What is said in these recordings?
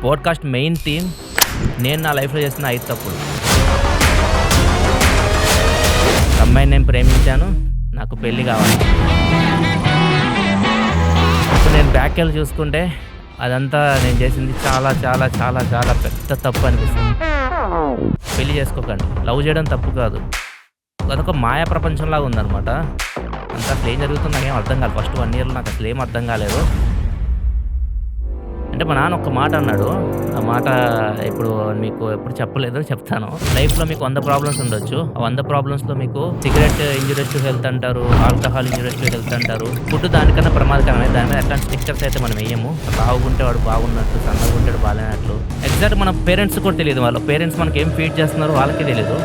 Podcast main theme నేను నా లైఫ్‌లో చేస్తున్న 5 తప్పులు. ఒక అమ్మాయిని నేను ప్రేమించాను. నాకు పెళ్లి కావాలి. ఇప్పుడు నేను బ్యాక్‌కెళ్ళి చూసుకుంటే అదంతా నేను చేసింది చాలా చాలా చాలా చాలా పెద్ద తప్పు అనిపిస్తుంది. పెళ్లి చేసుకోకండి. లవ్ చేయడం తప్పు కాదు. అదొక మాయా ప్రపంచంలాగా ఉందనమాట. అంతా అసలు ఏం జరుగుతుందో నాకేం అర్థం కాలేదు. ఫస్ట్ 1 ఇయర్‌లో నాకు అసలు ఏం అర్థం కాలేదు. అంటే మా నాన్న ఒక్క మాట అన్నాడు. ఆ మాట ఇప్పుడు మీకు ఎప్పుడు చెప్పలేదు, చెప్తాను. లైఫ్‌లో మీకు 100 ప్రాబ్లమ్స్ ఉండొచ్చు. ఆ 100 ప్రాబ్లమ్స్‌లో మీకు సిగరెట్ ఇంజూరియస్ టు హెల్త్ అంటారు. ఆల్కహాల్ ఇంజూరియస్ టు హెల్త్ అంటారు. ఫుడ్ దానికన్నా ప్రమాదకరమే. దాని మీద ఎట్లాంటి స్టిక్కర్స్ అయితే మనం వెయ్యము. లావుగుంటే వాడు బాగున్నట్టు, సన్నగా ఉంటాడు బాలేనట్లు. ఎగ్జాక్ట్ మన పేరెంట్స్ కూడా తెలియదు. వాళ్ళ పేరెంట్స్ మనకి ఏం ఫీడ్ చేస్తున్నారో వాళ్ళకే తెలీదు.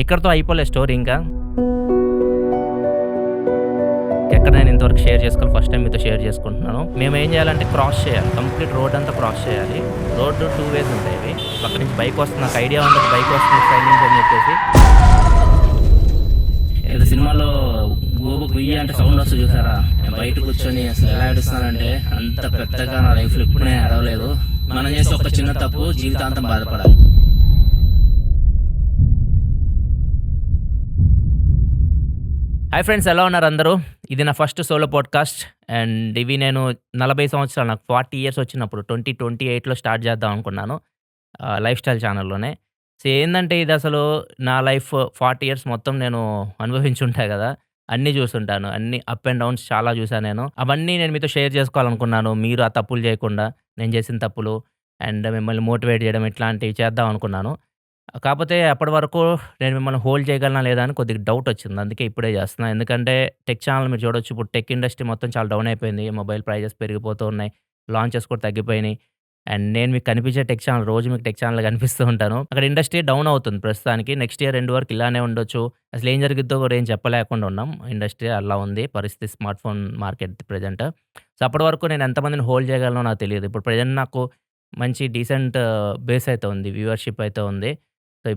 ఇక్కడితో అయిపోలేదు స్టోరీ ఇంకా. ఎక్కడ నేను ఇంతవరకు షేర్ చేసుకోవాలి, ఫస్ట్ టైం మీతో షేర్ చేసుకుంటున్నాను. మేము ఏం చేయాలంటే క్రాస్ చేయాలి. కంప్లీట్ రోడ్ అంతా క్రాస్ చేయాలి. రోడ్డు 2 వేస్ ఉంటాయి ఇవి. అక్కడి నుంచి బైక్ వస్తుంది. నాకు ఐడియా ఉండదు బైక్ వస్తుంది సైడ్ నుంచి అని చెప్పేసి. ఏదో సినిమాలో గోబు గుయ్యి అంటే సౌండ్ వస్తుంది చూసారా? నేను బయట కూర్చొని అసలు ఎలా ఏడుస్తానంటే అంత పెద్దగా నా లైఫ్లో ఇప్పుడు నేను ఎడవలేదు. మనం చేసే ఒక చిన్న తప్పు జీవితాంతం బాధపడాలి. హాయ్ ఫ్రెండ్స్, ఎలా ఉన్నారు అందరూ? ఇది నా ఫస్ట్ సోలో పాడ్కాస్ట్. అండ్ ఇవి నేను 40 సంవత్సరాలు, నాకు 40 ఇయర్స్ వచ్చినప్పుడు 2028లో స్టార్ట్ చేద్దాం అనుకున్నాను. Life style ఛానల్లోనే. సో ఏందంటే ఇది అసలు నా లైఫ్ 40 ఇయర్స్ మొత్తం నేను అనుభవించి ఉంటా కదా! అన్నీ చూసుంటాను. అన్నీ అప్ అండ్ డౌన్స్ చాలా చూసాను నేను. అవన్నీ నేను మీతో షేర్ చేసుకోవాలనుకున్నాను. మీరు ఆ తప్పులు చేయకుండా, నేను చేసిన తప్పులు అండ్ మిమ్మల్ని మోటివేట్ చేయడం ఇట్లాంటివి చేద్దాం అనుకున్నాను. కాపోతే అప్పటి వరకు నేను మిమ్మల్ని హోల్డ్ చేయగలనా లేదా అని కొద్దిగా డౌట్ వచ్చింది. అందుకే ఇప్పుడే చేస్తున్నా. ఎందుకంటే టెక్ ఛానల్ మీరు చూడొచ్చు. ఇప్పుడు టెక్ ఇండస్ట్రీ మొత్తం చాలా డౌన్ అయిపోయింది. మొబైల్ ప్రైజెస్ పెరిగిపోతూ ఉన్నాయి. లాంచెస్ కూడా తగ్గిపోయినాయి. అండ్ నేను మీకు కనిపించే టెక్ ఛానల్, రోజు మీకు టెక్ ఛానల్ కనిపిస్తూ ఉంటాను. అక్కడ ఇండస్ట్రీ డౌన్ అవుతుంది ప్రస్తుతానికి. నెక్స్ట్ ఇయర్ ఎండ్ వరకు ఇలానే ఉండొచ్చు. అసలు ఏం జరిగిద్దో కూడా ఏం చెప్పలేకుండా ఉన్నాం. ఇండస్ట్రీ అలా ఉంది పరిస్థితి, smart phone market present. So అప్పటి వరకు నేను ఎంతమందిని హోల్డ్ చేయగలనో నాకు తెలియదు. ఇప్పుడు ప్రెజెంట్ నాకు మంచి డీసెంట్ బేస్ అయితే ఉంది. వ్యూవర్‌షిప్ అయితే ఉంది. సో,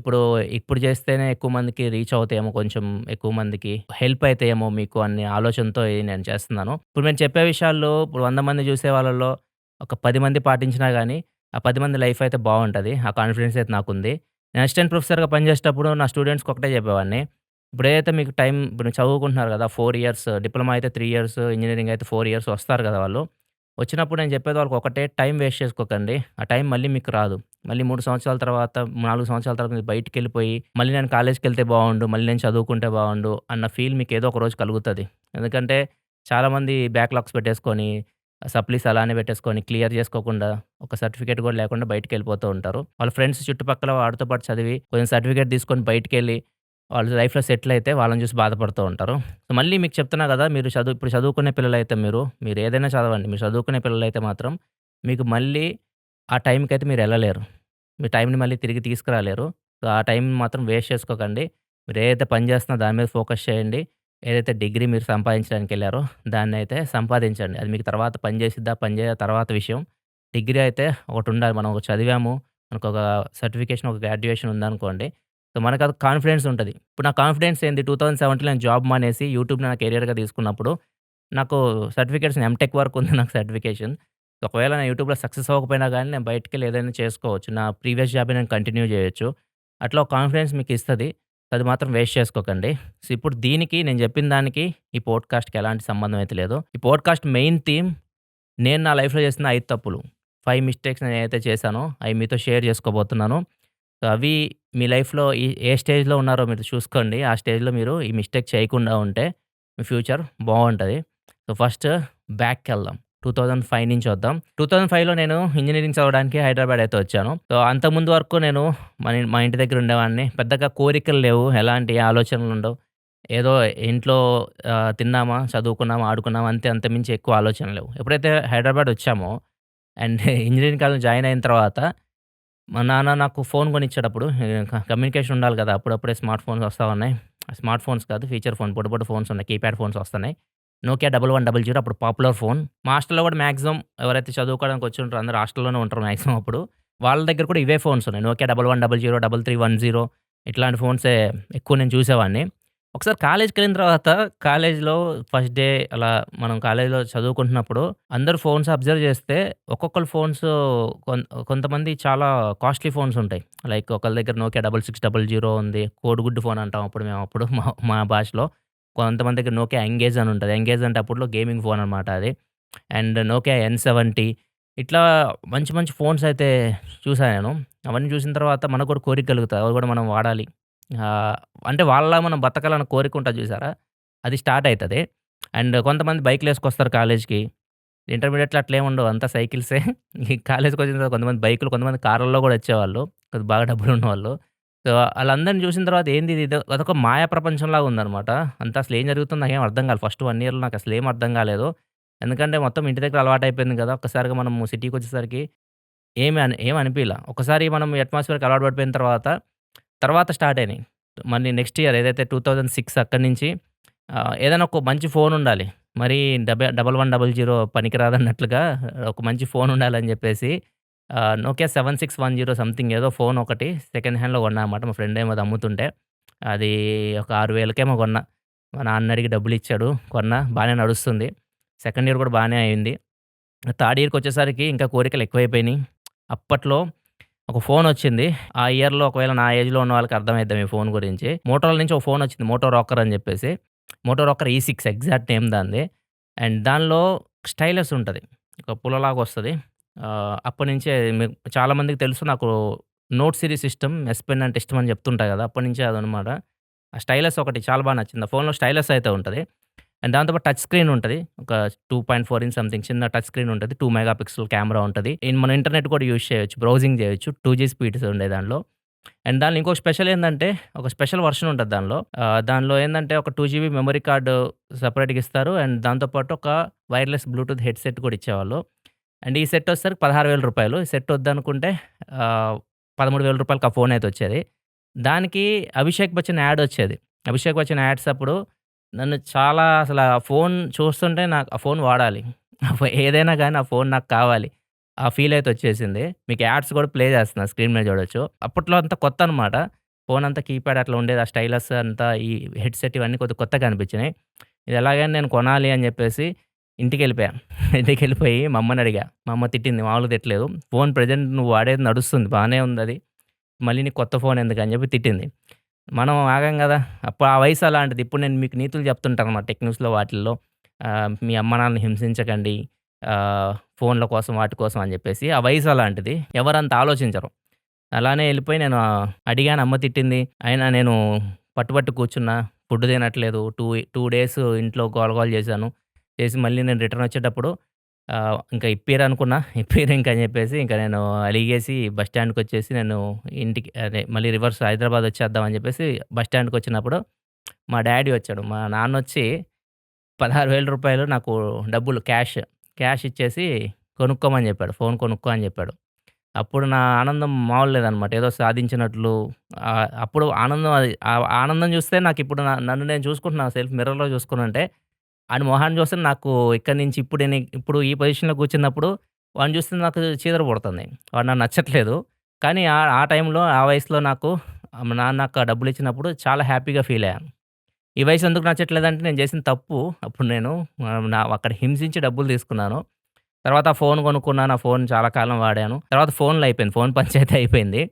ఇప్పుడు చేస్తేనే ఎక్కువ మందికి రీచ్ అవుతాయేమో, కొంచెం ఎక్కువ మందికి హెల్ప్ అయితాయేమో మీకు అనే ఆలోచనతో ఇది నేను చేస్తున్నాను. ఇప్పుడు నేను చెప్పే విషయాల్లో ఇప్పుడు 100 మంది చూసే వాళ్ళలో ఒక 10 మంది పాటించినా గానీ, ఆ 10 మంది లైఫ్ అయితే బావుంటది. ఆ కాన్ఫిడెన్స్ అయితే నాకుంది. నేను అసిస్టెంట్ ప్రొఫెసర్‌గా పనిచేసేటప్పుడు నా స్టూడెంట్స్‌కి ఒకటే చెప్పేవాడిని. ఇప్పుడేదైతే మీకు టైం ఇప్పుడు చదువుకుంటున్నారు కదా! 4 ఇయర్స్ డిప్లొమా అయితే 3 ఇయర్స్, ఇంజినీరింగ్ అయితే 4 ఇయర్స్ వస్తారు కదా వాళ్ళు. వచ్చినప్పుడు నేను చెప్పేది వాళ్ళకి ఒకటే, టైం వేస్ట్ చేసుకోకండి. ఆ టైం మళ్ళీ మీకు రాదు. మళ్ళీ 3 సంవత్సరాల తర్వాత, 4 సంవత్సరాల తర్వాత మీరు బయటికెళ్ళిపోయి, మళ్ళీ నేను కాలేజ్‌కెళ్తే బావుండు, మళ్ళీ నేను చదువుకుంటే బావుండు అన్న ఫీల్ మీకు ఏదో ఒక రోజు కలుగుతది. ఎందుకంటే చాలామంది బ్యాక్‌లాగ్స్ పెట్టేసుకొని, సప్లీస్ అలానే పెట్టేసుకొని, క్లియర్ చేసుకోకుండా, ఒక సర్టిఫికేట్ కూడా లేకుండా బయటికెళ్ళిపోతూ ఉంటారు. వాళ్ళ ఫ్రెండ్స్ చుట్టుపక్కల వాడితో పాటు చదివి, కొంచెం సర్టిఫికేట్ తీసుకొని బయటికెళ్ళి, వాళ్ళు లైఫ్‌లో సెటిల్ అయితే వాళ్ళని చూసి బాధపడుతూ ఉంటారు. సో, మళ్ళీ మీకు చెప్తున్నా కదా! మీరు ఇప్పుడు చదువుకునే పిల్లలైతే మీరు ఏదైనా చదవండి. మీరు చదువుకునే పిల్లలైతే మాత్రం మీకు మళ్ళీ ఆ టైంకైతే మీరెళ్ళలేరు. మీ టైంని మళ్ళీ తిరిగి తీసుకురాలేరు. సో, ఆ టైం మాత్రం వేస్ట్ చేసుకోకండి. మీరు ఏదైతే పని చేస్తున్నారో దాని మీద ఫోకస్ చేయండి. ఏదైతే డిగ్రీ మీరు సంపాదించడానికెళ్లారో దాన్నయితే సంపాదించండి. అది మీకు తర్వాత పని చేసిద్దా, పని చేయదా తర్వాత విషయం. డిగ్రీ అయితే ఒకటుండాలి. మనం ఒకటి చదివాము, మనకొక సర్టిఫికేషన్, ఒక గ్రాడ్యుయేషన్ ఉందనుకోండి. సో, మనకది కాన్ఫిడెన్స్ ఉంటది. ఇప్పుడు నా కాన్ఫిడెన్స్ ఏంది, 2017లో నేను జాబ్ మానేసి యూట్యూబ్‌ని నా కెరియర్‌గా తీసుకున్నప్పుడు నాకు సర్టిఫికేట్స్ ఎంటెక్ వరకు ఉంది నాకు సర్టిఫికేషన్. ఒకవేళ నేను యూట్యూబ్‌లో సక్సెస్ అవ్వకపోయినా గానీ నేను బయటికెళ్ళి ఏదైనా చేసుకోవచ్చు. నా ప్రీవియస్ జాబే నేను కంటిన్యూ చేయొచ్చు. అట్లా ఒక కాన్ఫిడెన్స్ మీకిస్తది. అది మాత్రం వేస్ట్ చేసుకోకండి. సో, ఇప్పుడు దీనికి నేను చెప్పిన దానికి ఈ పోడ్‌కాస్ట్‌కి ఎలాంటి సంబంధం అయితే లేదు. ఈ పోడ్‌కాస్ట్ మెయిన్ థీమ్ నేను నా లైఫ్‌లో చేసిన 5 తప్పులు. 5 మిస్టేక్స్ నేనైతే చేశానో అయి మీతో షేర్ చేసుకోబోతున్నాను. సో, అవి మీ లైఫ్‌లో ఏ స్టేజ్‌లో ఉన్నారో మీరు చూసుకోండి. ఆ స్టేజ్‌లో మీరు ఈ మిస్టేక్ చేయకుండా ఉంటే మీ ఫ్యూచర్ బావుంటది. సో, ఫస్ట్ బ్యాక్‌కెళ్దాం. 2005 నుంచి వద్దాం. 2005లో నేను ఇంజినీరింగ్ చదవడానికి హైదరాబాద్ అయితే వచ్చాను. సో, అంతకుముందు వరకు నేను మా ఇంటి దగ్గర ఉండేవాడిని. పెద్దగా కోరికలు లేవు. ఎలాంటి ఆలోచనలుండవు. ఏదో ఇంట్లో తిన్నామా, చదువుకున్నామా, ఆడుకున్నామా అంతే. అంతకుమించి ఎక్కువ ఆలోచనలు లేవు. ఎప్పుడైతే హైదరాబాద్ వచ్చామో అండ్ ఇంజినీరింగ్ కాలేజ్‌లో జాయిన్ అయిన తర్వాత మా నాన్న నాకు ఫోన్ కొనిచ్చేటప్పుడు కమ్యూనికేషన్ ఉండాలి కదా! అప్పుడప్పుడే స్మార్ట్ ఫోన్స్ వస్తా ఉన్నాయి. స్మార్ట్ ఫోన్స్ కాదు, ఫీచర్ ఫోన్, పొట్టి పొట్టి ఫోన్స్ ఉన్నాయి. కీప్యాడ్ ఫోన్స్ వస్తున్నాయి. నోకియా 1100 అప్పుడు పాపులర్ ఫోన్. మా హాస్టల్‌లో కూడా మాక్సిమం ఎవరైతే చదువుకోవడానికి వచ్చి ఉంటారో అందరూ హాస్టల్‌లోనే ఉంటారు మాక్సిమం అప్పుడు. వాళ్ళ దగ్గర కూడా ఇవే ఫోన్స్ ఉన్నాయి. నోకియా 1100, 3310 ఇట్లాంటి ఫోన్సే ఎక్కువ నేను చూసేవాడిని. ఒకసారి కాలేజ్‌కెళ్ళిన తర్వాత కాలేజ్‌లో ఫస్ట్ డే అలా మనం కాలేజ్‌లో చదువుకుంటున్నప్పుడు అందరూ ఫోన్స్ అబ్జర్వ్ చేస్తే ఒక్కొక్కళ్ళ ఫోన్స్ కొంతమంది చాలా కాస్ట్‌లీ ఫోన్స్ ఉంటాయి. లైక్ ఒకళ్ళ దగ్గర నోకియా 6600 ఉంది. కోడిగుడ్డు ఫోన్ అంటాం అప్పుడు మేము అప్పుడు మా మా భాషలో. కొంతమంది దగ్గర నోకియా ఎంగేజ్ అని ఉంటది. ఎంగేజ్ అంటే అప్పట్లో గేమింగ్ ఫోన్ అనమాట అది. అండ్ నోకియా ఎన్70 ఇట్లా మంచి మంచి ఫోన్స్ అయితే చూసా నేను. అవన్నీ చూసిన తర్వాత మనకు కూడా కోరిక కలుగుతది. అవి కూడా మనం వాడాలి. ఆహ్, అంటే వాళ్ళలా మనం బతకాలన్న కోరిక ఉంటది చూసారా? అది స్టార్ట్ అయితది. అండ్ కొంతమంది బైక్‌లేసుకొస్తారు కాలేజ్‌కి. ఇంటర్మీడియేట్‌లో అట్లేముండవు. అంతా సైకిల్సే. ఈ కాలేజ్‌కొచ్చిన తర్వాత కొంతమంది బైకులు, కొంతమంది కార్‌లలో గూడా వచ్చేవాళ్ళు. కొద్దిగా బాగా డబ్బులున్నవాళ్ళు. సో, ఆళ్ళందరిని చూసిన తర్వాత ఏంది ఇది అదొక మాయా ప్రపంచంలాగా ఉందనమాట. అంతా అసలేం జరుగుతుందో నాకేం అర్థం కాలేదు. ఫస్ట్ 1 ఇయర్‌లో నాకసలేం అర్థం కాలేదు. ఎందుకంటే మొత్తం ఇంటి దగ్గర అలవాటయిపోయింది గదా! ఒక్కసారిగా మనము సిటీకొచ్చేసరికి ఏమి అనిపియలా. ఒకసారి మనం అట్మాస్ఫియర్‌కి అలవాటు పడిపోయిన తర్వాత, తర్వాత స్టార్ట్ అయినాయి. మళ్ళీ నెక్స్ట్ ఇయర్ ఏదైతే 2006 అక్కడి నుంచి ఏదైనా ఒక మంచి ఫోనుండాలి. మరీ 1100 పనికిరాదన్నట్లుగా ఒక మంచి ఫోనుండాలని జెప్పేసి నోకియా 7610 సంథింగ్ ఏదో ఫోన్ ఒకటి సెకండ్ హ్యాండ్‌లో కొన్నా అనమాట. మా ఫ్రెండ్ ఏమో అది అమ్ముతుంటే. అది ఒక 6000కేమో కొన్నా. మా నాన్నని అడిగి డబ్బులిచ్చాడు. కొన్నా. బానే నడుస్తుంది. సెకండ్ ఇయర్ గూడా బానే అయింది. థర్డ్ ఇయర్‌కొచ్చేసరికి ఇంకా కోరికలు ఎక్కువైపోయినియి. అప్పట్లో ఒక ఫోనొచ్చింది. ఆ ఇయర్‌లో ఒకవేళ నా ఏజ్‌లో ఉన్న వాళ్ళకి అర్థమైద్దాం ఈ ఫోన్ గురించి. మోటోరోలా నుంచి ఒక ఫోనొచ్చింది. మోటో రాకర్ అని జెప్పేసి. మోటో రాకర్ ఈ6 ఎగ్జాక్ట్ నేమ్ దానిది. అండ్ దానిలో స్టైలస్ ఉంటది. ఒక పుల్లలాగొస్తది. అప్పటినుంచే చాలా మందికి తెలుసు నాకు నోట్ సిరీస్ ఇష్టం. ఎస్ పెన్ అంటే ఇష్టమని చెప్తుంటా గదా! అప్పటినుంచే అదనమాట. ఆ స్టైలస్ ఒకటి చాలా బా నచ్చింది. ఆ ఫోన్‌లో స్టైలస్ అయితే ఉంటది. అండ్ దాంతో పాటు టచ్ స్క్రీన్ ఉంటది. ఒక 2.4 ఇంచ్ సంథింగ్ చిన్న టచ్ స్క్రీన్ ఉంటది. 2 మెగా పిక్సెల్ కెమెరా ఉంటది. మనం ఇంటర్నెట్ కూడా యూజ్ చేయొచ్చు. బ్రౌజింగ్ చేయొచ్చు. 2జీ స్పీడ్స్ ఉండే దానిలో. అండ్ దానిలో ఇంకో స్పెషల్ ఏందంటే, ఒక స్పెషల్ వర్షన్ ఉంటది దానిలో. దానిలో ఏందంటే ఒక 2 జీబీ మెమరీ కార్డ్ సెపరేట్‌గా ఇస్తారు. అండ్ దాంతో పాటు ఒక వైర్‌లెస్ బ్లూటూత్ హెడ్‌సెట్ కూడా ఇచ్చేవాళ్ళు. అండ్ ఈ సెట్ వచ్చేసరికి రూ. 16,000. ఈ సెట్ వద్దనుకుంటే ఆహ్, రూ. 13,000కి ఆ ఫోన్ అయితే వచ్చేది. దానికి అభిషేక్ బచ్చన్ యాడ్ వచ్చేది. అభిషేక్ బచ్చన్ యాడ్స్ అప్పుడు నన్ను చాలా అసల ఆ ఫోన్ చూస్తుంటే నాకు ఆ ఫోన్ వాడాలి. ఏదైనా గాని ఆ ఫోన్ నాకు కావాలి. ఆ ఫీల్ అయితే వచ్చేసింది. మీకు యాడ్స్ కూడా ప్లే చేస్తున్నా స్క్రీన్ మీద చూడొచ్చు. అప్పట్లో అంతా కొత్తనమాట. ఫోన్ అంతా కీప్యాడ్ అట్లా ఉండేది. ఆ స్టైలస్ అంతా ఈ హెడ్‌సెట్ ఇవన్నీ కొద్దిగా కొత్తగా అనిపించినాయి. ఇది ఎలాగైనా నేను కొనాలి అని చెప్పేసి ఇంటికెళ్ళిపోయా. ఇంటికెళ్ళిపోయి మా అమ్మని అడిగా. మా అమ్మ తిట్టింది. మామూలుగా తిట్టలేదు. "ఫోన్ ప్రెజెంట్ నువ్వు వాడేది నడుస్తుంది. బానే ఉందది. మళ్ళీ నీకు కొత్త ఫోన్ ఎందుకని" చెప్పి తిట్టింది. మనం ఆగం గదా! అప్పుడు ఆ వయసు అలాంటిది. ఇప్పుడు నేను మీకు నీతులు చెప్తుంటానన్నమాట టెక్నిక్స్‌లో వాటిల్లో. మీ అమ్మ నాన్నని హింసించకండి. ఫోన్‌ల కోసం వాటి కోసం అని జెప్పేసి. ఆ వయసు అలాంటిది. ఎవరంత ఆలోచించరు. అలానే ఎళ్ళిపోయి నేను అడిగాను అమ్మ తిట్టింది. అయినా నేను పట్టు కూర్చున్నా. ఫుడ్ తినట్లేదు. 2 డేస్ ఇంట్లో గోల గోల చేశాను. చేసి మళ్ళీ నేను రిటర్న్ వచ్చేటప్పుడు ఇంకా ఇప్పియరనుకున్నా. ఇప్పియరింక అని చెప్పేసి ఇంక నేను అలిగేసి బస్ స్టాండ్‌కొచ్చేసి నేను ఇంటికి అదే మళ్ళీ రివర్స్ హైదరాబాద్ వచ్చేద్దాం అని చెప్పేసి బస్ స్టాండ్‌కొచ్చినప్పుడు మా డ్యాడీ వచ్చాడు. మా నాన్నొచ్చి రూ. 16,000 నాకు డబ్బులు క్యాష్ ఇచ్చేసి కొనుక్కోమని చెప్పాడు. ఫోన్ కొనుక్కో అని చెప్పాడు. అప్పుడు నా ఆనందం మామూలు లేదనమాట. ఏదో సాధించినట్లు అప్పుడు ఆనందం అది. ఆ ఆనందం చూస్తే నాకిప్పుడు నన్ను నేను చూసుకుంటున్నా సెల్ఫ్ మిర్రర్‌లో చూసుకునుంటే, ఆడి మొహాన్ని చూస్తే నాకు ఇక్కడి నుంచి ఇప్పుడు ఈ పొజిషన్‌లో కూర్చున్నప్పుడు వాడిని చూస్తే నాకు చీదర పుడతంది. వాడు నాకు నచ్చట్లేదు. కానీ ఆ టైంలో ఆ వయసులో నాకు మా నాన్న నాకు ఆ డబ్బులిచ్చినప్పుడు చాలా హ్యాపీగా ఫీల్ అయ్యాను. ఈ వయసు ఎందుకు నచ్చట్లేదంటే నేను చేసిన తప్పు. అప్పుడు నేను అక్కడ హింసించి డబ్బులు తీసుకున్నాను. తర్వాత ఆ ఫోన్ కొనుక్కున్నాను. ఆ ఫోన్ చాలా కాలం వాడాను. తర్వాత ఫోన్‌లో అయిపోయింది. ఫోన్ పంచాయతీ అయిపోయింది.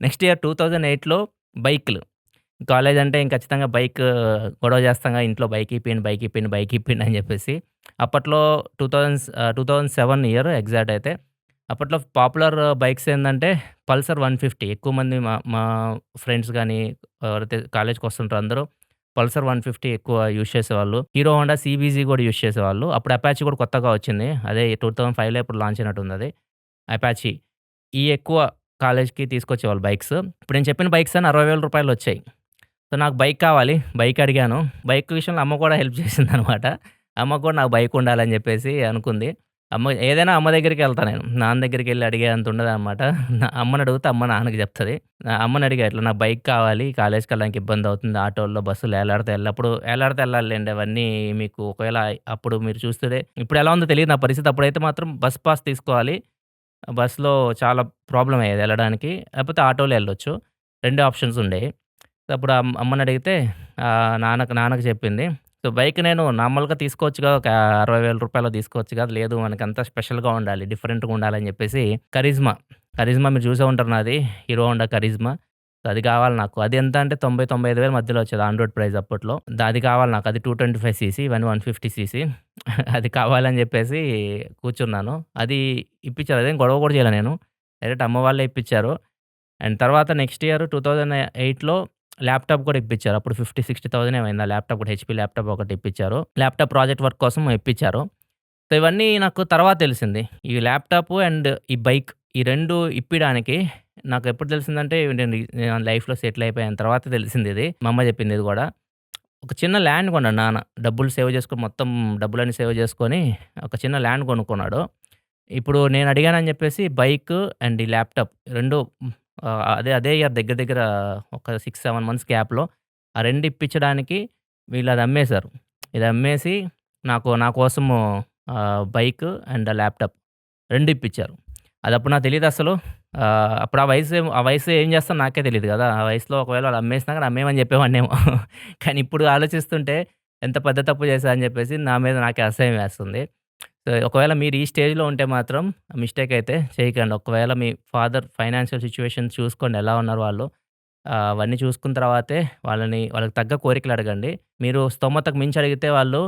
నెక్స్ట్ ఇయర్ 2008లో బైకులు. కాలేజ్ అంటే ఖచ్చితంగా గొడవ చేస్తాంగా ఇంట్లో బైక్ ఇప్పియండి అని చెప్పేసి. అప్పట్లో 2007 ఇయర్ ఎగ్జాక్ట్ అయితే. అప్పట్లో పాపులర్ బైక్స్ ఏందంటే పల్సర్ 150 ఎక్కువ మంది మా మా ఫ్రెండ్స్ గాని ఎవరైతే కాలేజ్‌కి వస్తుంటారో అందరూ పల్సర్ 150 ఎక్కువ యూజ్ చేసేవాళ్ళు. హీరో హోండా సీబీజీ కూడా యూజ్ చేసేవాళ్ళు. అప్పుడు అపాచీ కూడా కొత్తగా వచ్చింది. అదే 2005లో ఎప్పుడు లాంచ్ అయినట్టుందది. అపాచీ. ఇయి ఎక్కువ కాలేజ్‌కి తీసుకొచ్చేవాళ్ళు బైక్స్. ఇప్పుడు నేను చెప్పిన బైక్స్ అన్ని రూ. 60,000 వచ్చాయి. సో, నాకు బైక్ కావాలి. బైక్ అడిగాను. బైక్ విషయంలో అమ్మ కూడా హెల్ప్ చేసిందనమాట. అమ్మకు కూడా నాకు బైక్ ఉండాలని చెప్పేసి అనుకుంది. ఏదైనా అమ్మ దగ్గరికెళ్తా నేను. నాన్న దగ్గరికెళ్లి అడిగేంత ఉండదనమాట. అమ్మని అడిగితే అమ్మ నాన్నకి చెప్తది. అమ్మని అడిగా ఇట్లా నాకు బైక్ కావాలి. కాలేజ్‌కెళ్ళడానికి ఇబ్బందవుతుంది. ఆటోల్లో, బస్సులో ఎలాడితే ఎళ్ళాలిలెండి అవన్నీ మీకు ఒకవేళ అప్పుడు మీరు చూస్తే ఇప్పుడెలా ఉందో తెలీదు నా పరిస్థితి. అప్పుడైతే మాత్రం బస్ పాస్ తీసుకోవాలి. బస్‌లో చాలా ప్రాబ్లమ్ అయ్యేది ఎళ్ళడానికి. లేకపోతే ఆటోలో ఎళ్ళొచ్చు. 2 ఆప్షన్స్ ఉండేయి. సో, అప్పుడు అమ్మనడిగితే నాన్నకి చెప్పింది. సో, బైక్ నేను నార్మల్‌గా తీసుకోవచ్చు కదా! ఒక రూ. 60,000 తీసుకోవచ్చు కదా! లేదు మనకంతా స్పెషల్‌గా ఉండాలి, డిఫరెంట్‌గా ఉండాలని చెప్పేసి కరిజ్మా, కరిజ్మా మీరు చూసే ఉంటారు నాది. Hero Honda Karizma. సో, అది కావాలి నాకు. అది ఎంత అంటే 90, 95,000 మధ్యలో వచ్చేది ఆన్ రోడ్ ప్రైస్ అప్పట్లో. అది కావాలి నాకు. అది 225 సీసీ, ఇవన్నీ 150 సీసీ. అది కావాలని చెప్పేసి కూర్చున్నాను. అది ఇప్పించారు. అదేం గొడవ కూడా చేయలే నేను. డైరెక్ట్ అమ్మ వాళ్ళే ఇప్పించారు. అండ్ తర్వాత నెక్స్ట్ ఇయర్ 2008లో ల్యాప్‌టాప్ కూడా ఇప్పించారు. అప్పుడు 50, 60,000 ఏమో అయింది. ఆ ల్యాప్‌టాప్ కూడా హెచ్‌పీ ల్యాప్‌టాప్ ఒకటి ఇప్పించారు. ల్యాప్‌టాప్ ప్రాజెక్ట్ వర్క్ కోసం ఇప్పించారు. సో, ఇవన్నీ నాకు తర్వాత తెలిసింది. ఈ ల్యాప్‌టాపు అండ్ ఈ బైక్ ఈ 2 ఇప్పియడానికి నాకెప్పుడు తెలిసిందంటే నేను లైఫ్‌లో సెటిల్ అయిపోయిన తర్వాత తెలిసిందిది. మా అమ్మ చెప్పింది ఇది గూడా. ఒక చిన్న ల్యాండ్ కొన్నాడు నాన్న. డబ్బులు సేవ్ చేసుకొని మొత్తం డబ్బులన్నీ సేవ్ చేసుకొని ఒక చిన్న ల్యాండ్ కొనుక్కున్నాడు. ఇప్పుడు నేను అడిగానని చెప్పేసి బైక్ అండ్ ఈ ల్యాప్‌టాప్ 2 అదే ఇయర్ దగ్గర దగ్గర ఒక 6, 7 మంత్స్ గ్యాప్‌లో ఆ 2 ఇప్పించడానికి వీళ్ళది అమ్మేశారు. ఇది అమ్మేసి నా కోసము బైక్ అండ్ ల్యాప్‌టాప్ 2 ఇప్పించారు. అదప్పుడు నాకు తెలీదసలు. అప్పుడు ఆ వయసు ఏం చేస్తానో నాకే తెలీదు గదా! ఆ వయసులో ఒకవేళ వాళ్ళు అమ్మేసినా గాని అమ్మేయమని చెప్పేవాడినేమో. కానీ ఇప్పుడు ఆలోచిస్తుంటే ఎంత పెద్ద తప్పు చేశా అని చెప్పేసి నా మీద నాకే అసహ్యం వేస్తుంది. సో, ఒకవేళ మీరు ఈ స్టేజ్‌లో ఉంటే మాత్రం మిస్టేక్ అయితే చేయకండి. ఒకవేళ మీ ఫాదర్ ఫైనాన్షియల్ సిట్యుయేషన్ చూసుకోండి ఎలా ఉన్నారు వాళ్ళు. అవన్నీ చూసుకున్న తర్వాతే వాళ్ళకి తగ్గ కోరికలు అడగండి. మీరు స్తోమతకు మించి అడిగితే వాళ్ళు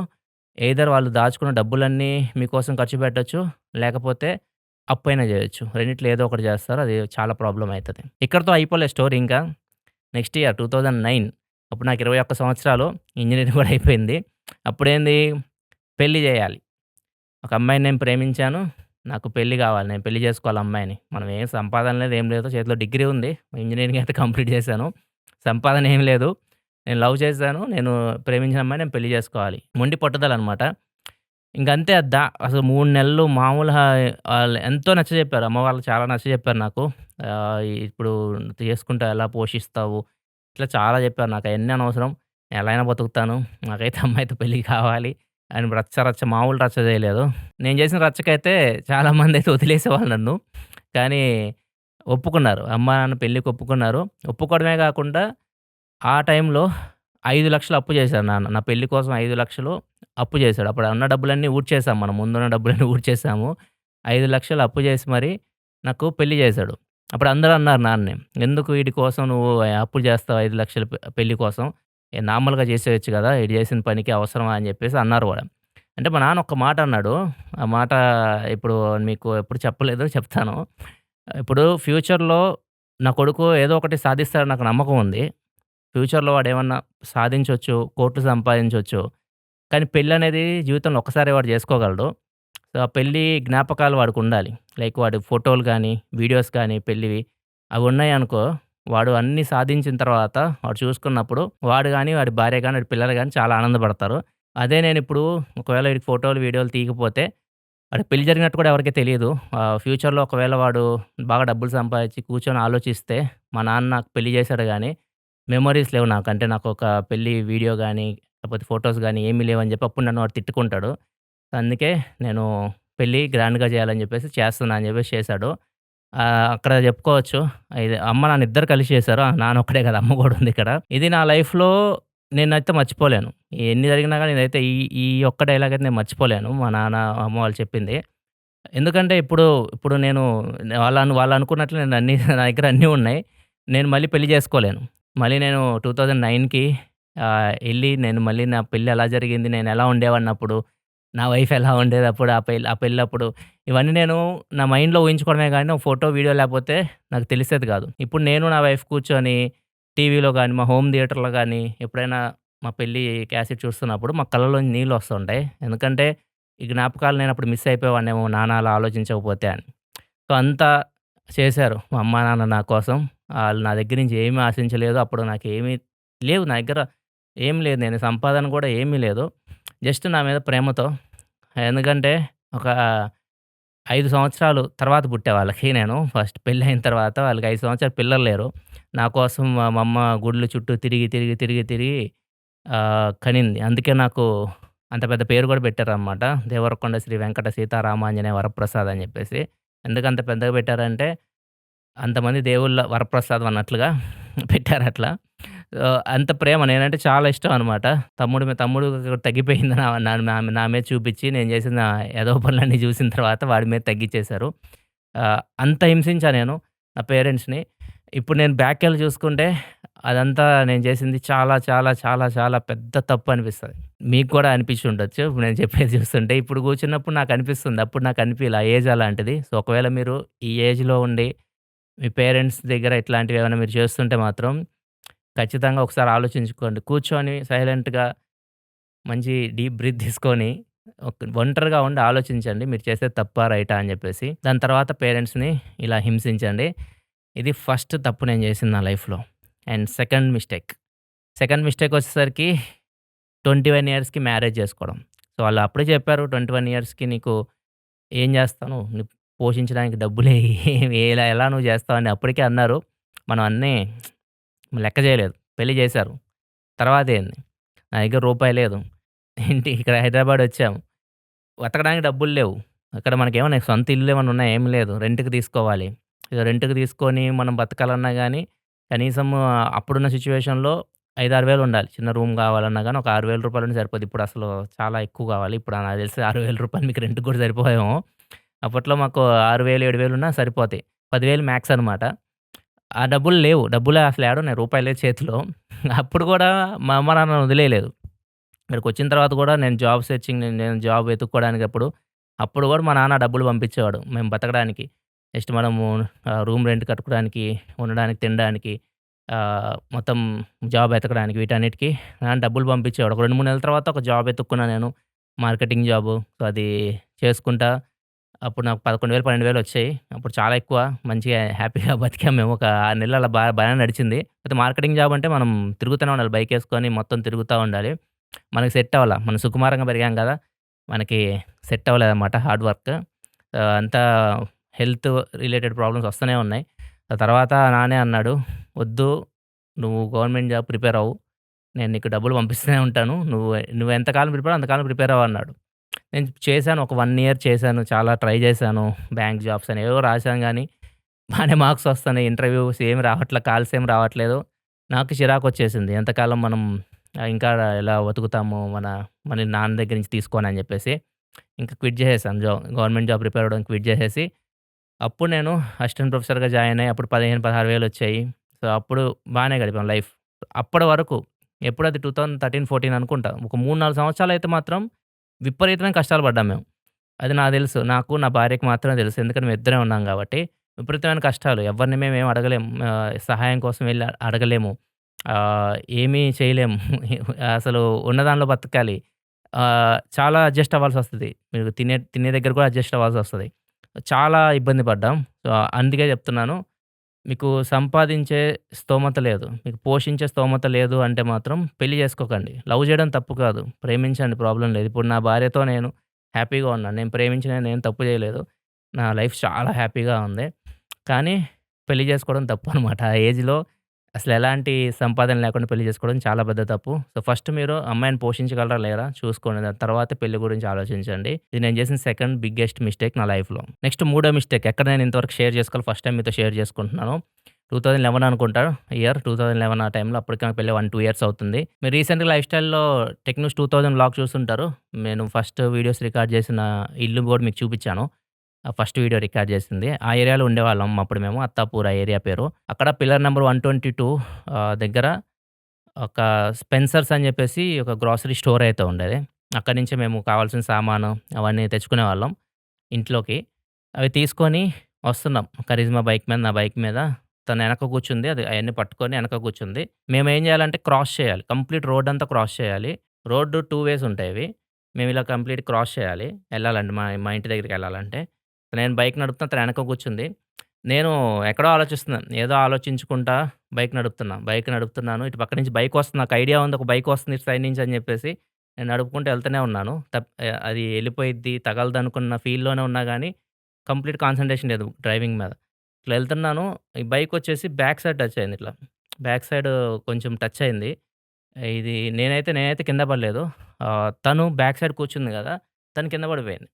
దాచుకున్న డబ్బులన్నీ మీకోసం ఖర్చు పెట్టొచ్చు. లేకపోతే అప్పైనా జేయొచ్చు. రెండిట్లో ఏదో ఒకటి జేస్తారు. అది చాలా ప్రాబ్లమ్ అయితది. ఇక్కడితో అయిపోలే స్టోరీ ఇంకా. నెక్స్ట్ ఇయర్ 2009 అప్పుడు నాకు 21 సంవత్సరాలు. ఇంజినీరింగ్ గూడా అయిపోయింది. అప్పుడేంది పెళ్లి జేయాలి. ఒక అమ్మాయిని నేను ప్రేమించాను. నాకు పెళ్లి గావాలి. నేను పెళ్లి జేసుకోవాలి అమ్మాయిని. మనం ఏం సంపాదన లేదు, ఏం లేదు. చేతిలో డిగ్రీ ఉంది. ఇంజినీరింగ్ అయితే కంప్లీట్ చేశాను. సంపాదన ఏం లేదు. నేను లవ్ చేశాను. నేను ప్రేమించిన అమ్మాయిని నేను పెళ్లి జేసుకోవాలి. మొండి పట్టుదలనమాట. ఇంకంతే అసలు 3 నెలలు మామూలుగా ఆళ్ళు ఎంతో నచ్చజెప్పారు. అమ్మ వాళ్ళు చాలా నచ్చజెప్పారు నాకు. ఇప్పుడు చేసుకుంటే ఎలా పోషిస్తావు? ఇట్లా చాలా జెప్పారు నాకు. అయన్నీ అనవసరం. ఎలా అయినా బతుకుతాను. నాకైతే అమ్మాయితో పెళ్లి కావాలి అని మామూలు రచ్చ జేయలేదు. నేను జేసిన రచ్చకైతే చాలామందైతే వదిలేసేవాళ్ళు నన్ను. కానీ ఒప్పుకున్నారు. అమ్మా, నాన్న పెళ్ళికి ఒప్పుకున్నారు. ఒప్పుకోవడమే గాకుండా ఆ టైంలో 5,00,000 అప్పు చేశారు నాన్న. నా పెళ్లి కోసం 5,00,000 అప్పు చేశాడు. అప్పుడు ఉన్న డబ్బులన్నీ ఊడ్చేసాం మనం. ముందున్న డబ్బులన్నీ ఊడ్చేసాము. 5,00,000 అప్పు చేసి మరి నాకు పెళ్లి చేశాడు. అప్పుడు అందరూ అన్నారు నాన్నని, "ఎందుకు వీడి కోసం నువ్వు అప్పులు చేస్తావు 5,00,000 పెళ్లి కోసం? నార్మల్‌గా చేసేయొచ్చు కదా! ఈడు చేసిన పనికి అవసరమా?" అని చెప్పేసి అన్నారు కూడా. అంటే మా నాన్న ఒక్క మాట అన్నాడు. ఆ మాట ఇప్పుడు మీకు ఎప్పుడు చెప్పలేదు, చెప్తాను. ఇప్పుడు ఫ్యూచర్‌లో నా కొడుకు ఏదో ఒకటి సాధిస్తాడని నాకు నమ్మకం ఉంది. ఫ్యూచర్‌లో వాడేమన్నా సాధించొచ్చు, కోట్లు సంపాదించొచ్చు. కానీ పెళ్ళనేది జీవితంలో ఒక్కసారే వాడు జేసుకోగలడు. సో, ఆ పెళ్లి జ్ఞాపకాలు వాడికుండాలి. లైక్ వాడి ఫోటోలు గానీ, వీడియోస్ గానీ పెళ్ళివి అవున్నాయనుకో, వాడు అన్నీ సాధించిన తర్వాత వాడు చూసుకున్నప్పుడు వాడు గానీ, వాడి భార్య గానీ, వాడి పిల్లలు గానీ చాలా ఆనందపడతారు. అదే నేనిప్పుడు ఒకవేళ వీడికి ఫోటోలు, వీడియోలు తీయకపోతే వాడికి పెళ్లి జరిగినట్టు కూడా ఎవరికీ తెలీదు. ఫ్యూచర్‌లో ఒకవేళ వాడు బాగా డబ్బులు సంపాదించి కూర్చొని ఆలోచిస్తే, మా నాన్న నాకు పెళ్లి చేశాడు గానీ మెమోరీస్ లేవు నాకు. అంటే నాకొక పెళ్లి వీడియో గానీ, లేకపోతే ఫోటోస్ గానీ ఏమీ లేవని జెప్పి అప్పుడు నన్ను వాడు తిట్టుకుంటాడు. అందుకే నేను పెళ్లి గ్రాండ్‌గా చేయాలని జెప్పేసి చేస్తున్నా అని జెప్పేసి చేశాడు. అక్కడ జెప్పుకోవచ్చు. ఇది అమ్మ, నాన్న ఇద్దరు కలిసి చేశారు. నాన్న ఒక్కడే కాదు అమ్మ గూడా ఉంది ఇక్కడ. ఇది నా లైఫ్‌లో నేనైతే మర్చిపోలేను. ఎన్ని జరిగినా గానీ నేనైతే ఈ ఈ ఒక్క డైలాగ్ అయితే నేను మర్చిపోలేను. మా నాన్న, అమ్మ వాళ్ళు చెప్పింది. ఎందుకంటే ఇప్పుడు నేను వాళ్ళనుకున్నట్లు నేను అన్నీ నా దగ్గర అన్నీ ఉన్నాయి. నేను మళ్ళీ పెళ్లి జేసుకోలేను. మళ్ళీ నేను 2009కి ఎళ్లి నేను మళ్ళీ నా పెళ్లి ఎలా జరిగింది? నేనెలా ఉండేవాడినప్పుడు? నా వైఫ్ ఎలా ఉండేదప్పుడు? ఆ పెళ్ళప్పుడు ఇవన్నీ నేను నా మైండ్‌లో ఊహించుకోవడమే గానీ, ఒక ఫోటో, వీడియో లేపోతే నాకు తెలిసేది గాదు. ఇప్పుడు నేను నా వైఫ్ కూర్చొని టీవీలో గానీ, మా హోమ్ థియేటర్‌లో గానీ ఎప్పుడైనా మా పెళ్లి క్యాసెట్ చూస్తున్నప్పుడు మా కళ్ళలోంచి నీళ్లొస్తుంటాయి. ఎందుకంటే ఈ జ్ఞాపకాలు నేనప్పుడు మిస్ అయిపోయేవాడినేమో నాన్న అలా ఆలోచించకపోతే అని. సో, అంతా చేశారు మా అమ్మా, నాన్న నా కోసం. ఆళ్ళు నా దగ్గర నుంచి ఏమీ ఆశించలేదు. అప్పుడు నాకేమీ లేవు. నా దగ్గర ఏం లేదు. నేను సంపాదన కూడా ఏమీ లేదు. జస్ట్ నా మీద ప్రేమతో. ఎందుకంటే ఒక 5 సంవత్సరాలు తర్వాత పుట్టా వాళ్ళకి నేను. ఫస్ట్ పెళ్ళయిన తర్వాత వాళ్ళకి 5 సంవత్సరాలు పిల్లలు లేరు. నా కోసం మా అమ్మ గుడుల చుట్టూ తిరిగి కనింది. అందుకే నాకు అంత పెద్ద పేరు కూడా పెట్టారనమాట. దేవరకొండ శ్రీ వెంకట సీతారామాంజనేయ వరప్రసాద్ అని చెప్పేసి. ఎందుకంత పెద్దగా పెట్టారంటే అంతమంది దేవుళ్ళ వరప్రసాదం అన్నట్లుగా పెట్టారట్లా. అంత ప్రేమ నేనంటే చాలా ఇష్టం అనమాట. తమ్ముడు తగ్గిపోయింది నా నా నా నా మీద చూపిచ్చి నేను చేసిన ఎదవ పనులన్నీ చూసిన తర్వాత వాడి మీద తగ్గిచ్చేశారు. అంత హింసించా నేను నా పేరెంట్స్‌ని. ఇప్పుడు నేను బ్యాక్‌కెళ్ళి చూసుకుంటే అదంతా నేను చేసింది చాలా, చాలా, చాలా, చాలా పెద్ద తప్పు అనిపిస్తది. మీకు కూడా అనిపించి ఉండొచ్చు. ఇప్పుడు నేను చెప్పేది చూస్తుంటే. ఇప్పుడు కూర్చున్నప్పుడు నాకనిపిస్తుంది. అప్పుడు నాకు అనిపియలే. ఆ ఏజ్ అలాంటిది. సో, ఒకవేళ మీరు ఈ ఏజ్‌లో ఉండి మీ పేరెంట్స్ దగ్గర ఇట్లాంటివి ఏమైనా మీరు చేస్తుంటే మాత్రం ఖచ్చితంగా ఒకసారి ఆలోచించుకోండి. కూర్చొని సైలెంట్‌గా మంచి డీప్ బ్రీత్ తీసుకొని ఒంటరిగా ఉండి ఆలోచించండి. మీరు చేసేది తప్పా? రైటా? అని చెప్పేసి. దాని తర్వాత పేరెంట్స్‌ని ఇలా హింసించండి. ఇది ఫస్ట్ తప్పు నేను చేసింది నా లైఫ్‌లో. అండ్ సెకండ్ మిస్టేక్ వచ్చేసరికి 21 ఇయర్స్‌కి మ్యారేజ్ చేసుకోవడం. సో, వాళ్ళు అప్పుడే చెప్పారు 21 ఇయర్స్‌కి నీకు ఏం చేస్తావు? పోషించడానికి డబ్బులే ఎలా ఎలా నువ్వు చేస్తావు అని అప్పటికే అన్నారు. మనం అన్నీ లెక్క చేయలేదు. పెళ్లి చేశారు. తర్వాతేంది? నా దగ్గర రూపాయి లేదు. ఏంటి ఇక్కడ హైదరాబాద్ వచ్చాము. బతకడానికి డబ్బులు లేవు. అక్కడ మనకేమన్నా సొంత ఇల్లు ఏమన్నా ఉన్నాయా? ఏమి లేదు. రెంట్‌కి తీసుకోవాలి. ఇక రెంట్‌కి తీసుకొని మనం బతకాలన్నా గాని కనీసం అప్పుడున్న సిట్యుయేషన్‌లో 5, 6 వేలు ఉండాలి. చిన్న రూమ్ కావాలన్నా గాని ఒక రూ. 6,000 ఉంటే సరిపోద్ది. ఇప్పుడు అసలు చాలా ఎక్కువ కావాలి. ఇప్పుడు నాకు తెలిసి రూ. 6,000 మీకు రెంట్‌కి కూడా సరిపోవేమో. అప్పట్లో మాకు 6,000, 7,000 ఉన్నా సరిపోతాయి. 10,000 మ్యాక్స్ అనమాట. ఆ డబ్బులు లేవు. డబ్బులే అసలు ఏడున్నాయి. రూపాయి లేదు చేతిలో. అప్పుడు కూడా మా అమ్మ నాన్నని వదిలేయలేదు. ఇక్కడికొచ్చిన తర్వాత కూడా నేను జాబ్ సెర్చింగ్ నేను జాబ్ వెతుక్కోవడానికి అప్పుడు కూడా మా నాన్న డబ్బులు పంపించేవాడు. మేము బతకడానికి. నెక్స్ట్ మనము రూమ్ రెంట్ కట్టుకోవడానికి, ఉండడానికి, తినడానికి మొత్తం జాబ్ వెతకడానికి వీటన్నిటికి నాన్న డబ్బులు పంపించేవాడు. ఒక 2, 3 నెలల తర్వాత ఒక జాబ్ వెతుక్కున్నా నేను. Marketing job. సో, అది చేసుకుంటా అప్పుడు నాకు 11,000, 12,000 వచ్చాయి. అప్పుడు చాలా ఎక్కువ. మంచిగా హ్యాపీగా బతికాము మేము. ఒక 6 నెలలు అలా బానే నడిచింది. అయితే మార్కెటింగ్ జాబ్ అంటే మనం తిరుగుతూనే ఉండాలి. బైకేసుకొని మొత్తం తిరుగుతా ఉండాలి. మనకి సెట్ అవ్వల. మనం సుకుమారంగా పెరిగాం గదా! మనకి సెట్ అవ్వలేదన్నమాట హార్డ్ వర్క్. అంతా హెల్త్ రిలేటెడ్ ప్రాబ్లమ్స్ వస్తూనే ఉన్నాయి. ఆ తర్వాత నాన్నే అన్నాడు, "వద్దు నువ్వు గవర్నమెంట్ జాబ్ ప్రిపేర్ అవ్వు. నేను నీకు డబ్బులు పంపిస్తూనే ఉంటాను. నువ్వు ఎంతకాలం ప్రిపేర్ అంతకాలం ప్రిపేర్ అవ్వు" అన్నాడు. నేను చేశాను. ఒక 1 ఇయర్ చేశాను. చాలా ట్రై చేశాను. బ్యాంక్ జాబ్స్ అని ఏవేవో రాశాను గానీ, బానే మార్క్స్ వస్తున్నాయి. ఇంటర్వ్యూస్ ఏమి రావట్లే. కాల్స్ ఏమి రావట్లేదు. నాకు చిరాకొచ్చేసింది. ఎంతకాలం మనం ఇంకా ఇలా బతుకుతాము మన నాన్న దగ్గర నుంచి తీసుకొని అని చెప్పేసి, ఇంకా క్విట్ చేసేసాను. గవర్నమెంట్ జాబ్ ప్రిపేర్ అవ్వడం క్విట్ చేసేసి, అప్పుడు నేను అసిస్టెంట్ ప్రొఫెసర్‌గా జాయిన్ అయ్యి, అప్పుడు 15, 16 వేలొచ్చాయి. సో, అప్పుడు బానే గడిపాం లైఫ్. అప్పటి వరకు ఎప్పుడది 2013, 14 అనుకుంటా. ఒక 3, 4 సంవత్సరాలయితే మాత్రం విపరీతమైన కష్టాలు పడ్డాం మేము. అది నాకు తెలుసు. నాకు, నా భార్యకి మాత్రమే తెలుసు. ఎందుకంటే మేమిద్దరే ఉన్నాం గాబట్టి. విపరీతమైన కష్టాలు. ఎవరిని మేమేం అడగలేము. సహాయం కోసం వెళ్లి అడగలేము. ఏమీ చేయలేము. అసలు ఉన్న దానిలో బతకాలి. చాలా అడ్జస్ట్ అవ్వాల్సొస్తది. మీరు తినే తినే దగ్గర కూడా అడ్జస్ట్ అవ్వాల్సొస్తది. చాలా ఇబ్బంది పడ్డాం. సో, అందుకే చెప్తున్నాను. మీకు సంపాదించే స్తోమత లేదు. మీకు పోషించే స్తోమత లేదు అంటే మాత్రం పెళ్లి చేసుకోకండి. లవ్ చేయడం తప్పు కాదు. ప్రేమించండి ప్రాబ్లమ్ లేదు. ఇప్పుడు నా భార్యతో నేను హ్యాపీగా ఉన్నాను. నేను ప్రేమించి నేనేం తప్పు చేయలేదు. నా లైఫ్ చాలా హ్యాపీగా ఉంది. కానీ పెళ్లి చేసుకోవడం తప్పనమాట. ఆ ఏజ్‌లో అసలెలాంటి సంపాదన లేకుండా పెళ్లి చేసుకోవడం చాలా పెద్ద తప్పు. సో, ఫస్ట్ మీరు అమ్మాయిని పోషించగలరా లేరా చూసుకోండి. దాని తర్వాత పెళ్లి గురించి ఆలోచించండి. ఇది నేను చేసిన సెకండ్ బిగ్గెస్ట్ మిస్టేక్ నా లైఫ్‌లో. నెక్స్ట్ మూడో మిస్టేక్ ఎక్కడ నేను ఇంతవరకు షేర్ చేసుకోవాలి ఫస్ట్ టైమ్ మీతో షేర్ చేసుకుంటున్నాను. 2011 అనుకుంటా ఇయర్ 2011 ఆ టైంలో అప్పటికి నాకు పెళ్లై 1, 2 ఇయర్స్ అవుతుంది. మీరు రీసెంట్‌గా లైఫ్ స్టైల్‌లో టెక్నూస్ 2000 వ్లాగ్ చూసుంటారు. నేను ఫస్ట్ వీడియోస్ రికార్డ్ చేసిన ఇల్లు కూడా మీకు చూపిచ్చాను. ఫస్ట్ వీడియో రికార్డ్ చేసింది. ఆ ఏరియాలో ఉండేవాళ్ళం అప్పుడు మేము. అత్తాపూర్ ఆ ఏరియా పేరు. అక్కడ పిల్లర్ నంబర్ 122 దగ్గర ఒక స్పెన్సర్స్ అని చెప్పేసి ఒక గ్రోసరీ స్టోర్ అయితే ఉండేది. అక్కడి నుంచే మేము కావాల్సిన సామాను అవన్నీ తెచ్చుకునేవాళ్ళం ఇంట్లోకి. అవి తీసుకొని వస్తున్నాం. కరిజ్మా బైక్ మీద, నా బైక్ మీద తను ఎనక కూర్చుంది. అది అయన్నీ పట్టుకొని ఎనక కూర్చుంది. మేమేం చేయాలంటే క్రాస్ చేయాలి. కంప్లీట్ రోడ్ అంతా క్రాస్ చేయాలి. రోడ్డు 2 వేస్ ఉంటాయి. మేమిలా కంప్లీట్ క్రాస్ చేయాలి. ఎళ్ళాలంటే మా మా ఇంటి దగ్గరికెళ్ళాలంటే. నేను బైక్ నడుపుతున్నా. తను ఎనక కూర్చుంది. నేను ఎక్కడో ఆలోచిస్తున్నాను. ఏదో ఆలోచించుకుంటా బైక్ నడుపుతున్నాను. ఇటు పక్క నుంచి బైకొస్తుంది. నాకు ఐడియా ఉంది. ఒక బైకొస్తుంది ఇటు సైడ్ నుంచి అని జెప్పేసి నేను నడుపుకుంటూ ఎళ్తూనే ఉన్నాను. అది ఎళ్ళిపోయిద్ది, తగలదనుకున్న ఫీల్‌లోనే ఉన్నా గానీ, కంప్లీట్ కాన్సంట్రేషన్ లేదు డ్రైవింగ్ మీద. ఇట్లా ఎళ్తున్నాను. ఈ బైకొచ్చేసి బ్యాక్ సైడ్ టచ్ అయింది ఇట్లా. బ్యాక్ సైడ్ కొంచెం టచ్ అయింది. నేనైతే కింద పడలేదు. తను బ్యాక్ సైడ్ కూర్చుంది గదా! తను కింద పడిపోయింది.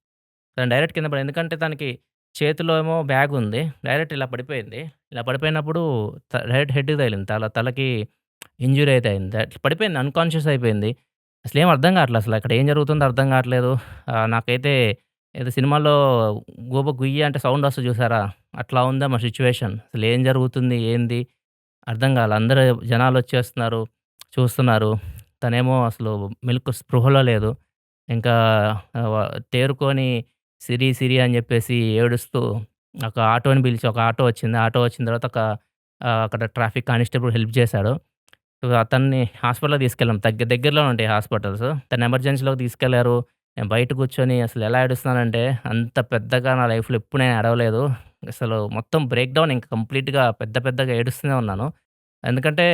తను డైరెక్ట్ కింద పడింది. ఎందుకంటే తనకి చేతిలో ఏమో బ్యాగుంది. డైరెక్ట్ ఇలా పడిపోయింది. ఇలా పడిపోయినప్పుడు డైరెక్ట్ హెడ్‌కి తగిలింది. తలకి ఇంజ్యూరీ అయితే అయింది. అట్లా పడిపోయింది. అన్‌కాన్షియస్ అయిపోయింది. అసలేం అర్థం కావట్లే అసలు. అక్కడ ఏం జరుగుతుందో అర్థం కావట్లేదు. నాకైతే ఏదో సినిమాలో గుయ్య అంటే సౌండ్ వస్తది చూసారా? అట్లా ఉందా మా సిట్యుయేషన్. అసలేం జరుగుతుంది? ఏంది? అర్థం కాలే. అందరూ జనాలొచ్చేస్తున్నారు, చూస్తున్నారు. తనేమో అసలు మెలుకు స్పృహలో లేదు. ఇంకా వ తేరుకొని సిరి, సిరి అని జెప్పేసి ఏడుస్తూ ఒక ఆటోని పిలిచి ఒక ఆటో వచ్చింది. ఆటో వచ్చిన తర్వాత అక్కడ ట్రాఫిక్ కానిస్టేబుల్ హెల్ప్ చేశాడు. సో, అతన్ని హాస్పిటల్‌కి తీసుకెళ్ళాం. దగ్గరలోనే ఉంటాయి హాస్పిటల్స్. తను ఎమర్జెన్సీలోకి తీసుకెళ్లారు. నేను బయట కూర్చొని అసలు ఎలా ఏడుస్తున్నానంటే, అంత పెద్దగా నా లైఫ్‌లో ఎప్పుడు నేను ఏడవలేదు. అసలు మొత్తం బ్రేక్ డౌన్ ఇంక కంప్లీట్‌గా పెద్దగా ఏడుస్తూనే ఉన్నాను. ఎందుకంటే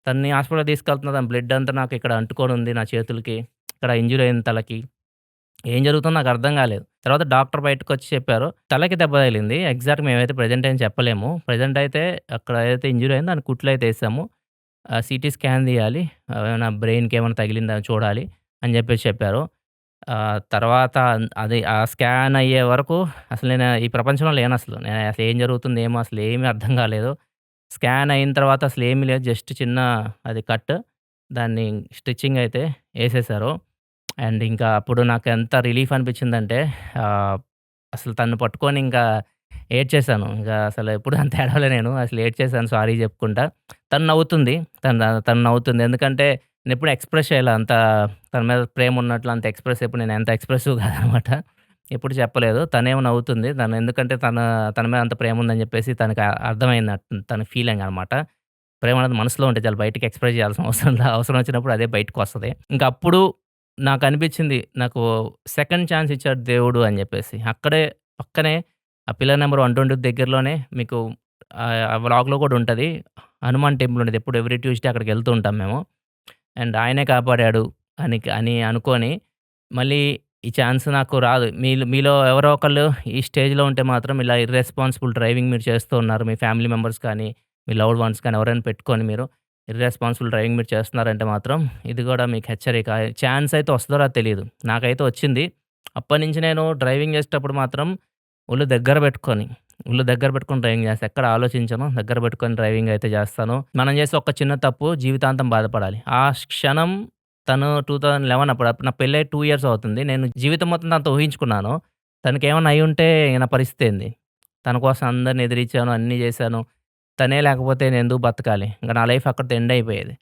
తనని హాస్పిటల్‌కి తీసుకెళ్తున్నా దాని బ్లడ్ అంతా నాకు ఇక్కడ అంటుకొనుంది నా చేతులకి. ఇక్కడ ఇంజ్యూరీ అయింది తలకి. ఏం జరుగుతుందో నాకు అర్థం కాలేదు. తర్వాత డాక్టర్ బయటకొచ్చి చెప్పారు. తలకి దెబ్బ తగిలింది. ఎగ్జాక్ట్‌గా మేమైతే ప్రెజెంట్ ఏం చెప్పలేము. ప్రెజెంట్ అయితే అక్కడ ఏదైతే ఇంజ్యూరీ అయిందో దానికి కుట్లయితే ఏసాము. సీటీ స్కాన్ తీయాలి. ఏమైనా బ్రెయిన్‌కి ఏమైనా తగిలిందా చూడాలి అని జెప్పేసి చెప్పారు. తర్వాత అది ఆ స్కాన్ అయ్యే వరకు అసలు నేను ఈ ప్రపంచంలో లేనసలు. నేను అసలు ఏం జరుగుతుంది ఏమో అసలు ఏమీ అర్థం కాలేదు. స్కాన్ అయిన తర్వాత అసలేమీ లేదు. జస్ట్ చిన్న అది కట్. దాన్ని స్టిచ్చింగ్ అయితే ఏసేశారు. అండ్ ఇంకా అప్పుడు నాకెంత రిలీఫ్ అనిపించిందంటే ఆహ్, అసలు తనను పట్టుకొని ఇంకా ఏడ్చేశాను. ఇంకా అసలు ఎప్పుడు అంత ఏడవలే నేను. అసలు ఏడ్చేశాను సారీ చెప్పుకుంటా. తను నవ్వుతుంది. తను నవ్వుతుంది. ఎందుకంటే నేనెప్పుడు ఎక్స్‌ప్రెస్ చేయలే అంత తన మీద ప్రేమ ఉన్నట్లు అంత ఎక్స్‌ప్రెస్ ఎప్పుడు నేను అంత ఎక్స్‌ప్రెసివ్ కాదనమాట. ఎప్పుడు చెప్పలేదు. తనేమో నవ్వుతుంది. ఎందుకంటే తన మీద అంత ప్రేమ ఉందని చెప్పేసి తనకి అర్థమైంది. తన ఫీలింగ్ అనమాట. ప్రేమ అనేది మనసులో ఉంటే చాలు బయటికి ఎక్స్‌ప్రెస్ చేయాల్సిన అవసరం వచ్చినప్పుడు అదే బయటకొస్తది. ఇంక అప్పుడు నాకనిపించింది. నాకు సెకండ్ ఛాన్స్ ఇచ్చాడు దేవుడు అని జెప్పేసి. అక్కడే పక్కనే ఆ పిల్లర్ నంబర్ 120 దగ్గరలోనే మీకు ఆ వ్లాగ్‌లో కూడా ఉంటది. హనుమాన్ టెంపుల్ ఉంటది. ఎప్పుడు ఎవ్రీ ట్యూస్‌డే అక్కడికెళ్తూ ఉంటాం మేము. అండ్ ఆయనే కాపాడాడు అని అనుకోని మళ్ళీ ఈ ఛాన్స్ నాకు రాదు. మీలో ఎవరో ఒకళ్ళు ఈ స్టేజ్‌లో ఉంటే మాత్రం ఇలా ఇర్రెస్పాన్సిబుల్ డ్రైవింగ్ మీరు చేస్తూ ఉన్నారు. మీ ఫ్యామిలీ మెంబర్స్ కానీ, మీ లవ్డ్ వన్స్ కానీ ఎవరైనా పెట్టుకొని మీరు ఇర్రెస్పాన్సిబుల్ డ్రైవింగ్ మీరు చేస్తున్నారంటే మాత్రం ఇది గూడా మీకు హెచ్చరిక. ఛాన్స్ అయితే వస్తదో రాదో తెలీదు. నాకైతే వచ్చింది. అప్పటినుంచి నేను డ్రైవింగ్ చేసేటప్పుడు మాత్రం ఒళ్ళు దగ్గర పెట్టుకొని, డ్రైవింగ్ చేస్తా. ఎక్కడ ఆలోచించను. దగ్గర పెట్టుకొని డ్రైవింగ్ అయితే చేస్తాను. మనం చేసే ఒక చిన్న తప్పు జీవితాంతం బాధపడాలి. ఆ క్షణం తను 2011 అప్పుడు నా పెళ్ళై 2 ఇయర్స్ అవుతుంది. నేను జీవితం మొత్తం తనతో ఊహించుకున్నాను. తనకేమన్నా అయ్యుంటే నా పరిస్థితేంది? తన కోసం అందరిని ఎదిరించాను, అన్నీ చేశాను. తనే లేకపోతే నేనెందుకు బతకాలి? ఇంక నా లైఫ్ అక్కడితో ఎండ్ అయిపోయేది.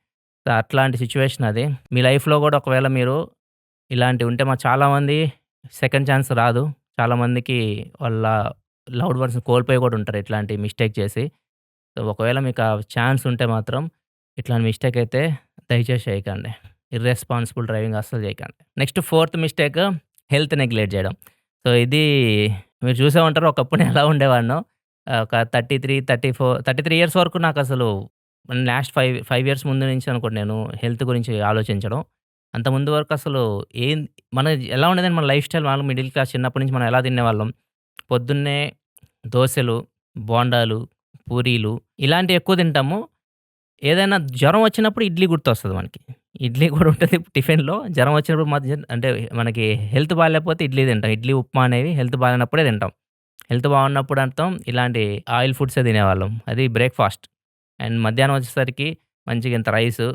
సో, అట్లాంటి సిట్యుయేషన్ అది. మీ లైఫ్‌లో గూడా ఒకవేళ మీరు ఇలాంటివి ఉంటే చాలామంది సెకండ్ ఛాన్స్ రాదు. చాలామందికి వాళ్ళ లవ్డ్ వన్స్‌ని కోల్పోయి గూడా ఉంటారు ఇట్లాంటి మిస్టేక్ చేసి. సో, ఒకవేళ మీకు ఆ ఛాన్స్ ఉంటే మాత్రం ఇట్లాంటి మిస్టేక్ అయితే దయచేసి చేయకండి. ఇర్రెస్పాన్సిబుల్ డ్రైవింగ్ అస్సలు చేయకండి. Next fourth mistake health neglect చేయడం. సో, ఇది మీరు చూసే ఉంటారు ఒకప్పుడు నేను ఎలా ఉండేవాడినో. ఒక 33 ఇయర్స్ వరకు నాకసలు లాస్ట్ 5 ఇయర్స్ ముందు నుంచి అనుకోండి నేను హెల్త్ గురించి ఆలోచించడం. అంతకుముందు వరకు అసలు ఏం మన ఎలా ఉండేదంటే మన లైఫ్ స్టైల్ మామూలుగా మిడిల్ క్లాస్ చిన్నప్పటి నుంచి మనం ఎలా తినేవాళ్ళం. పొద్దున్నే దోసెలు, బోండాలు, పూరీలు ఇలాంటివి ఎక్కువ తింటాము. ఏదైనా జ్వరం వచ్చినప్పుడు ఇడ్లీ గుర్తొస్తది మనకి. ఇడ్లీ కూడా ఉంటది టిఫిన్‌లో. జ్వరం వచ్చినప్పుడు అంటే మనకి హెల్త్ బాలేకపోతే ఇడ్లీ తింటాం. ఇడ్లీ, ఉప్మా అనేవి హెల్త్ బాలేనప్పుడే తింటాం. హెల్త్ బాగున్నప్పుడు అంతం ఇలాంటి ఆయిల్ ఫుడ్సే తినేవాళ్ళం. అది బ్రేక్‌ఫాస్ట్. అండ్ మధ్యాహ్నం వచ్చేసరికి మంచిగా ఇంత రైసు,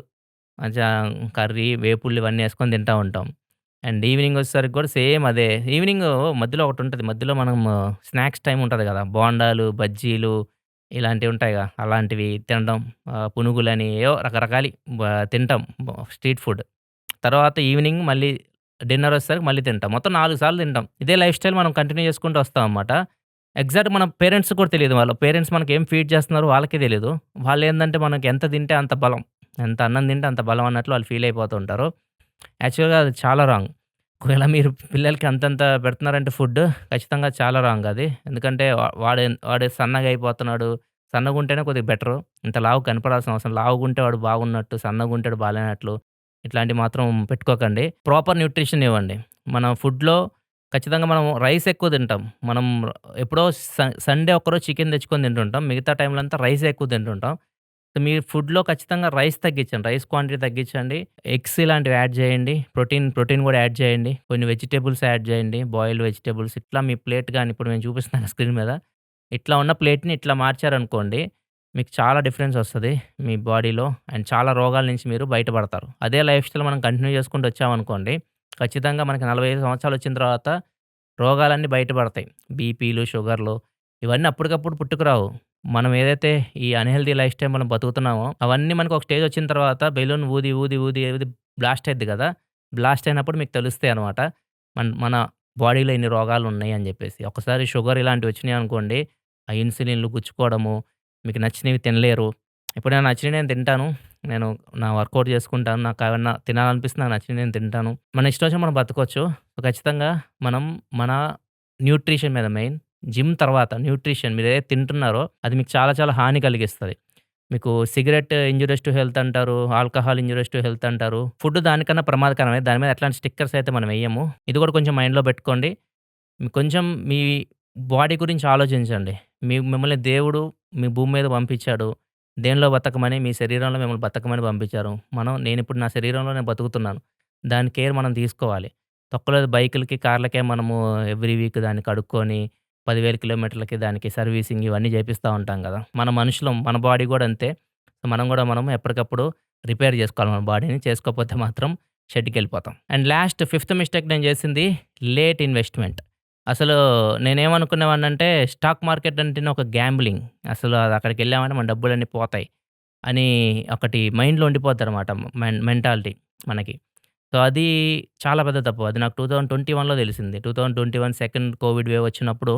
మంచిగా కర్రీ, వేపుళ్ళు ఇవన్నీ యేసుకొని తింటా ఉంటాం. అండ్ ఈవినింగ్ వచ్చేసరికి కూడా సేమ్ అదే. ఈవినింగు మధ్యలో ఒకటుంటది. మధ్యలో మనం స్నాక్స్ టైమ్ ఉంటది గదా! బోండాలు, బజ్జీలు ఇలాంటివుంటాయిగా. అలాంటివి తినడం. పునుగులని ఏవో రకరకాలి బ తింటాం. Street food. తర్వాత ఈవినింగ్ మళ్ళీ డిన్నరొచ్చేసరికి మళ్ళీ తింటాం. మొత్తం 4 సార్లు తింటాం. ఇదే లైఫ్ స్టైల్ మనం కంటిన్యూ చేసుకుంటూ వస్తామనమాట. ఎగ్జాక్ట్ మన పేరెంట్స్‌కి కూడా తెలీదు. వాళ్ళ పేరెంట్స్ మనకేం ఫీడ్ చేస్తున్నారో వాళ్ళకే తెలీదు. వాళ్ళేందంటే మనకి ఎంత తింటే అంత బలం. ఎంత అన్నం తింటే అంత బలం అన్నట్లు వాళ్ళు ఫీల్ అయిపోతూ ఉంటారు. యాక్చువల్‌గా అది చాలా రాంగ్. ఒకవేళ మీరు పిల్లలకి అంతంత పెడుతున్నారంటే ఫుడ్ ఖచ్చితంగా చాలా రాంగ్ అది. ఎందుకంటే వాడు సన్నగా అయిపోతున్నాడు. సన్నగుంటేనే కొద్దిగా బెటరు. ఇంత లావుగా కనపడాల్సిన అవసరం లావుగుంటే వాడు బాగున్నట్టు, సన్నగుంటే వాడు బాలేనట్లు ఇట్లాంటివి మాత్రం పెట్టుకోకండి. ప్రాపర్ న్యూట్రిషన్ ఇవ్వండి. మన ఫుడ్‌లో ఖచ్చితంగా మనం రైస్ ఎక్కువ తింటాం. మనం ఎప్పుడో సండే ఒక్కరోజు చికెన్ తెచ్చుకొని తింటుంటాం. మిగతా టైంలో అంతా రైసే ఎక్కువ తింటుంటాం. సో, మీ ఫుడ్‌లో ఖచ్చితంగా రైస్ తగ్గించండి. రైస్ క్వాంటిటీ తగ్గించండి. ఎగ్స్ ఇలాంటివి యాడ్ చేయండి. ప్రోటీన్ కూడా యాడ్ చేయండి. కొన్ని వెజిటబుల్స్ యాడ్ చేయండి. బాయిల్డ్ వెజిటబుల్స్ ఇట్లా మీ ప్లేట్ గాని ఇప్పుడు నేను చూపిస్తున్నాను స్క్రీన్ మీద. ఇట్లా ఉన్న ప్లేట్‌ని ఇట్లా మార్చారనుకోండి. మీకు చాలా డిఫరెన్స్ వస్తది మీ బాడీలో. అండ్ చాలా రోగాల నుంచి మీరు బయటపడతారు. అదే లైఫ్ స్టైల్ మనం కంటిన్యూ చేసుకుంటూ వచ్చామనుకోండి, ఖచ్చితంగా మనకి 45 సంవత్సరాలొచ్చిన తర్వాత రోగాలన్నీ బయటపడతాయి. బీపీలు, షుగర్‌లు ఇవన్నీ అప్పటికప్పుడు పుట్టుకురావు. మనం ఏదైతే ఈ అన్‌హెల్తీ లైఫ్ స్టైల్ మనం బతుకుతున్నామో, అవన్నీ మనకు ఒక స్టేజొచ్చిన తర్వాత బెలూన్ ఊది, ఊది, ఊది, ఊది బ్లాస్ట్ అయిద్ది గదా! బ్లాస్ట్ అయినప్పుడు మీకు తెలుస్తాయనమాట. మన బాడీలో ఇన్ని రోగాలున్నాయి అని జెప్పేసి. ఒక్కసారి షుగర్ ఇలాంటివొచ్చినాయనుకోండి, ఆ ఇన్సులిన్‌లు గుచ్చుకోవడము, మీకు నచ్చినవి తినలేరు. ఇప్పుడు నాకు నచ్చినవి నేను తింటాను. నేను నా వర్కౌట్ చేసుకుంటాను. నాకేమన్నా తినాలనిపిస్తే నాకు నచ్చినవి నేను తింటాను. మన ఇష్టం వచ్చినప్పుడు మనం బతకొచ్చు. ఖచ్చితంగా మనం మన న్యూట్రిషన్ మీద మెయిన్ జిమ్ తర్వాత న్యూట్రిషన్ మీరేదైతే తింటున్నారో అది మీకు చాలా చాలా హాని కలిగిస్తది. మీకు సిగరెట్ ఇంజ్యూరియస్ టు హెల్త్ అంటారు. ఆల్కహాల్ ఇంజ్యూరియస్ టు హెల్త్ అంటారు. ఫుడ్ దానికన్నా ప్రమాదకరమే. దాని మీద ఎట్లాంటి స్టిక్కర్స్ అయితే మనం ఎయ్యము. ఇది కూడా కొంచెం మైండ్‌లో పెట్టుకోండి. కొంచెం మీ బాడీ గురించి ఆలోచించండి. మిమ్మల్ని దేవుడు మీ భూమి మీద పంపించాడు. దేనిలో బతకమని మీ శరీరంలో మిమ్మల్ని బతకమని పంపించారు. నేనిప్పుడు నా శరీరంలో నేను బతుకుతున్నాను. దాని కేర్ మనం తీసుకోవాలి. తొక్కలో బైకులకి, కార్లకే మనము ఎవ్రీ వీక్ దాన్ని కడుక్కొని 10,000 కిలోమీటర్లకి దానికి సర్వీసింగ్ ఇవన్నీ చేపిస్తా ఉంటాం గదా! మన మనుషులం. మన బాడీ గూడా అంతే. మనం ఎప్పటికప్పుడు రిపేర్ జేసుకోవాలి మన బాడీని. చేసుకోకపోతే మాత్రం షెడ్‌కెళ్ళిపోతాం. అండ్ లాస్ట్ ఫిఫ్త్ మిస్టేక్ నేను జేసింది లేట్ ఇన్వెస్ట్‌మెంట్. అసలు నేనేమనుకునేవాడినంటే స్టాక్ మార్కెట్ అంటేనే ఒక గ్యాంబ్లింగ్. అసలు అది అక్కడికెళ్ళామంటే మన డబ్బులన్నీ పోతాయి అని ఒకటి మైండ్‌లో ఉండిపోద్దనమాట. మెంటాలిటీ మనకి. సో, అది చాలా పెద్ద తప్పు. అది నాకు 2021లో తెలిసింది. 2021 సెకండ్ కోవిడ్ వేవ్ వచ్చినప్పుడు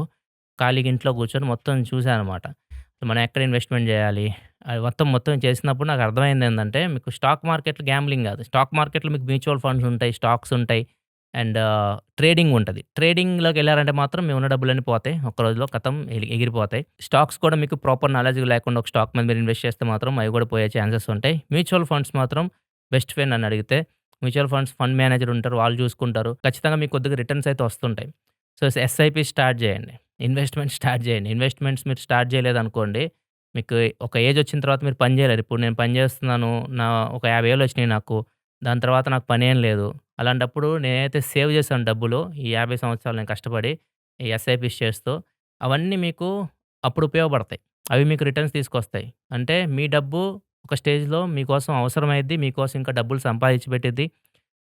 ఖాళీగా ఇంట్లో కూర్చొని మొత్తం చూసాననమాట. మనం ఎక్కడ ఇన్వెస్ట్‌మెంట్ జేయాలి? అది మొత్తం చేసినప్పుడు నాకు అర్థమైందేందంటే మీకు స్టాక్ మార్కెట్‌లో గ్యాంబ్లింగ్ గాదు. స్టాక్ మార్కెట్‌లో మీకు మ్యూచువల్ ఫండ్స్ ఉంటాయి, స్టాక్స్ ఉంటాయి. అండ్ ట్రేడింగ్ ఉంటది. ట్రేడింగ్‌లోకెళ్లారంటే మాత్రం మీ ఉన్న డబ్బులన్నీ పోతాయి. ఒక్క రోజులో ఖతం ఎగిరిపోతాయి. స్టాక్స్ కూడా మీకు ప్రాపర్ నాలెడ్జ్ లేకుండా ఒక స్టాక్ మీద మీరు ఇన్వెస్ట్ చేస్తే మాత్రం అవి కూడా పోయే ఛాన్సెస్ ఉంటాయి. మ్యూచువల్ ఫండ్స్ మాత్రం బెస్ట్ వే నన్నడిగితే. మ్యూచువల్ ఫండ్స్ ఫండ్ మేనేజర్ ఉంటారు. వాళ్ళు చూసుకుంటారు. ఖచ్చితంగా మీకు కొద్దిగా రిటర్న్స్ అయితే వస్తుంటాయి. సో, ఎస్ఐపి స్టార్ట్ చేయండి. ఇన్వెస్ట్‌మెంట్ స్టార్ట్ చేయండి. ఇన్వెస్ట్‌మెంట్స్ మీరు స్టార్ట్ చేయలేదనుకోండి, మీకు ఒక ఏజ్ వచ్చిన తర్వాత మీరు పని చేయలేరు. ఇప్పుడు నేను పని చేస్తున్నాను. ఒక 50,000 వచ్చినాయి నాకు. దాని తర్వాత నాకు పనేం లేదు. అలాంటప్పుడు నేనైతే సేవ్ చేశాను డబ్బులు. ఈ 50 సంవత్సరాలు నేను కష్టపడి ఈ ఎస్ఐపీస్ చేస్తూ, అవన్నీ మీకు అప్పుడు ఉపయోగపడతాయి. అవి మీకు రిటర్న్స్ తీసుకొస్తాయి. అంటే మీ డబ్బు ఒక స్టేజ్‌లో మీకోసం అవసరమైద్ది. మీకోసం ఇంకా డబ్బులు సంపాదించి పెట్టిద్ది.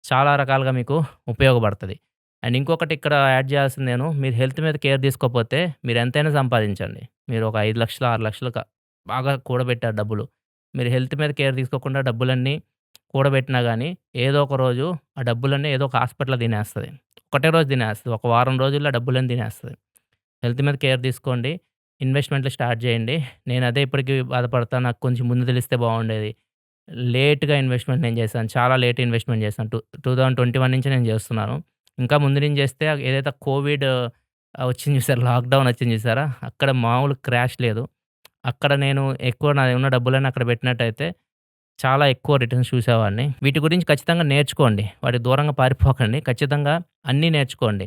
చాలా రకాలుగా మీకు ఉపయోగపడతది. అండ్ ఇంకొకటి ఇక్కడ యాడ్ చేయాల్సింది మీరు హెల్త్ మీద కేర్ తీసుకోకపోతే మీరెంతైనా సంపాదించండి. మీరు ఒక 5,00,000, 6,00,000 బాగా కూడబెట్టారు డబ్బులు. మీరు హెల్త్ మీద కేర్ తీసుకోకుండా డబ్బులన్నీ కూడబెట్టినా గానీ, ఏదో ఒక రోజు ఆ డబ్బులన్నీ ఏదో ఒక హాస్పిటల్‌లో తినేస్తది. ఒకటే రోజు తినేస్తది. ఒక వారం రోజుల్లో డబ్బులన్నీ తినేస్తది. హెల్త్ మీద కేర్ తీసుకోండి. ఇన్వెస్ట్‌మెంట్లు స్టార్ట్ చేయండి. నేనదే ఇప్పటికి బాధపడతా. నాకు కొంచెం ముందు తెలిస్తే బాగుండేది. లేట్‌గా ఇన్వెస్ట్‌మెంట్ నేను చేశాను. చాలా లేట్ ఇన్వెస్ట్‌మెంట్ చేశాను. 2021 నుంచి నేను చేస్తున్నాను. ఇంకా ముందు నుంచి చేస్తే ఏదైతే కోవిడ్ వచ్చింది చూసారా? లాక్‌డౌన్ వచ్చింది చూసారా? అక్కడ మామూలు క్రాష్ లేదు. అక్కడ నేను ఎక్కువ నాయి ఉన్న డబ్బులన్నీ అక్కడ పెట్టినట్టయితే చాలా ఎక్కువ రిటర్న్స్ చూసేవాడిని. వీటి గురించి ఖచ్చితంగా నేర్చుకోండి. వాటికి దూరంగా పారిపోకండి. ఖచ్చితంగా అన్నీ నేర్చుకోండి.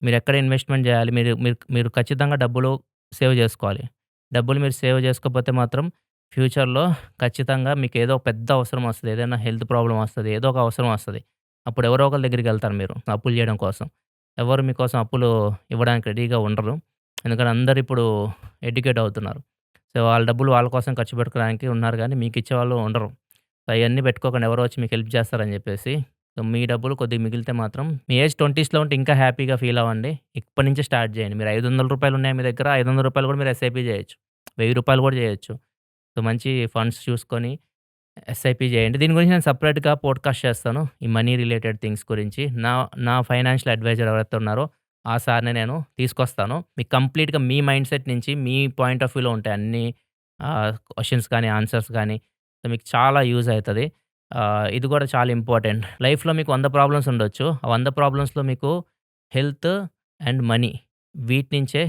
మీరెక్కడ ఇన్వెస్ట్‌మెంట్ జేయాలి? మీరు మీరు మీరు ఖచ్చితంగా డబ్బులు సేవ్ జేసుకోవాలి. డబ్బులు మీరు సేవ్ జేసుకోకపోతే మాత్రం ఫ్యూచర్‌లో ఖచ్చితంగా మీకేదో పెద్ద అవసరం వస్తది. ఏదైనా హెల్త్ ప్రాబ్లమ్ వస్తది. ఏదో ఒక అవసరం వస్తది. అప్పుడు ఎవరో ఒకళ్ళ దగ్గరికెళ్తారు మీరు అప్పులు జేయడం కోసం. ఎవరు మీకోసం అప్పులు ఇవ్వడానికి రెడీగా ఉండరు. ఎందుకంటే అందరూ ఇప్పుడు ఎడ్యుకేట్ అవుతున్నారు. సో, వాళ్ళ డబ్బులు వాళ్ళ కోసం ఖర్చు పెట్టుకోవడానికి ఉన్నారు గానీ మీకిచ్చేవాళ్ళు ఉండరు. అయన్నీ పెట్టుకోకండి ఎవరో వచ్చి మీకు హెల్ప్ జేస్తారని జెప్పేసి. సో, మీ డబ్బులు కొద్దిగా మిగిలితే మాత్రం మీ ఏజ్ 20స్‌లో ఉంటే ఇంకా హ్యాపీగా ఫీల్ అవ్వండి. ఇప్పటి నుంచే స్టార్ట్ చేయండి. మీరు రూ. 500 ఉన్నాయి మీ దగ్గర. రూ. 500 కూడా మీరు ఎస్ఐపి జేయొచ్చు. రూ. 1000 కూడా జేయొచ్చు. సో, మంచి ఫండ్స్ చూసుకొని ఎస్ఐపి జేయండి. దీని గురించి నేను సెపరేట్‌గా పోడ్‌కాస్ట్ చేస్తాను. ఈ మనీ రిలేటెడ్ థింగ్స్ గురించి. నా నా ఫైనాన్షియల్ అడ్వైజర్ ఎవరైతే ఉన్నారో ఆ సార్‌ని నేను తీసుకొస్తాను. మీకు కంప్లీట్‌గా మీ మైండ్‌సెట్ నుంచి మీ పాయింట్ ఆఫ్ వ్యూలో ఉంటాయి అన్నీ క్వెషన్స్ కానీ, ఆన్సర్స్ గానీ. సో, మీకు చాలా యూజ్ అయితది. ఇది గూడా చాలా ఇంపార్టెంట్. లైఫ్‌లో మీకు 100 ప్రాబ్లమ్స్ ఉండొచ్చు. ఆ 100 ప్రాబ్లమ్స్‌లో మీకు హెల్త్ అండ్ మనీ వీటి నుంచే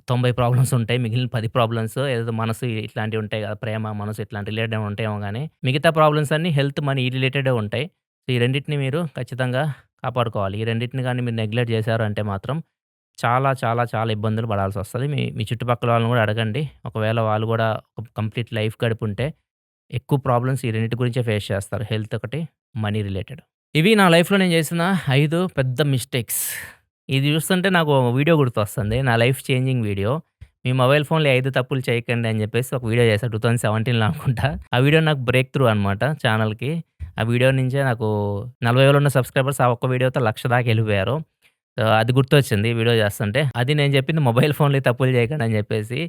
90 ప్రాబ్లమ్స్ ఉంటాయి. మిగిలిన 10 ప్రాబ్లమ్స్ ఏదేదో మనసు ఇట్లాంటివి ఉంటాయి గదా! ప్రేమ, మనసు ఇట్లాంటి రిలేటెడ్ ఉంటాయేమో గానీ, మిగతా ప్రాబ్లమ్స్ అన్నీ హెల్త్, మనీ ఈ రిలేటెడే ఉంటాయి. సో, ఈ రెండిటిని మీరు ఖచ్చితంగా కాపాడుకోవాలి. ఈ రెండిటిని గాని మీరు నెగ్లెక్ట్ చేశారు అంటే మాత్రం చాలా, చాలా, చాలా ఇబ్బందులు పడాల్సొస్తది. మీ మీ చుట్టుపక్కల వాళ్ళని గూడా అడగండి. ఒకవేళ వాళ్ళు గూడా ఒక కంప్లీట్ లైఫ్ గడిపుంటే ఎక్కువ ప్రాబ్లమ్స్ ఈ రెండిటి గురించే ఫేస్ చేస్తారు. హెల్త్ ఒకటి, మనీ రిలేటెడ్. ఇవి నా లైఫ్‌లో నేను చేసిన 5 పెద్ద మిస్టేక్స్. ఇది చూస్తుంటే నాకు ఓ వీడియో గుర్తొస్తుంది. నా లైఫ్ చేంజింగ్ వీడియో. మీ మొబైల్ ఫోన్‌లో 5 తప్పులు చేయకండి అని చెప్పేసి ఒక వీడియో చేశా 2017లో అనుకుంటా. ఆ వీడియో నాకు బ్రేక్ త్రూ అనమాట ఛానెల్‌కి. ఆ వీడియో నుంచే నాకు 40,000 ఉన్న సబ్‌స్క్రైబర్స్ ఆ ఒక్క వీడియోతో 1,00,000 దాకా ఎళ్ళిపోయారు. అది గుర్తొచ్చింది వీడియో చేస్తుంటే. అది నేను చెప్పింది మొబైల్ ఫోన్‌లో ఈ తప్పులు చేయకండి అని చెప్పేసి.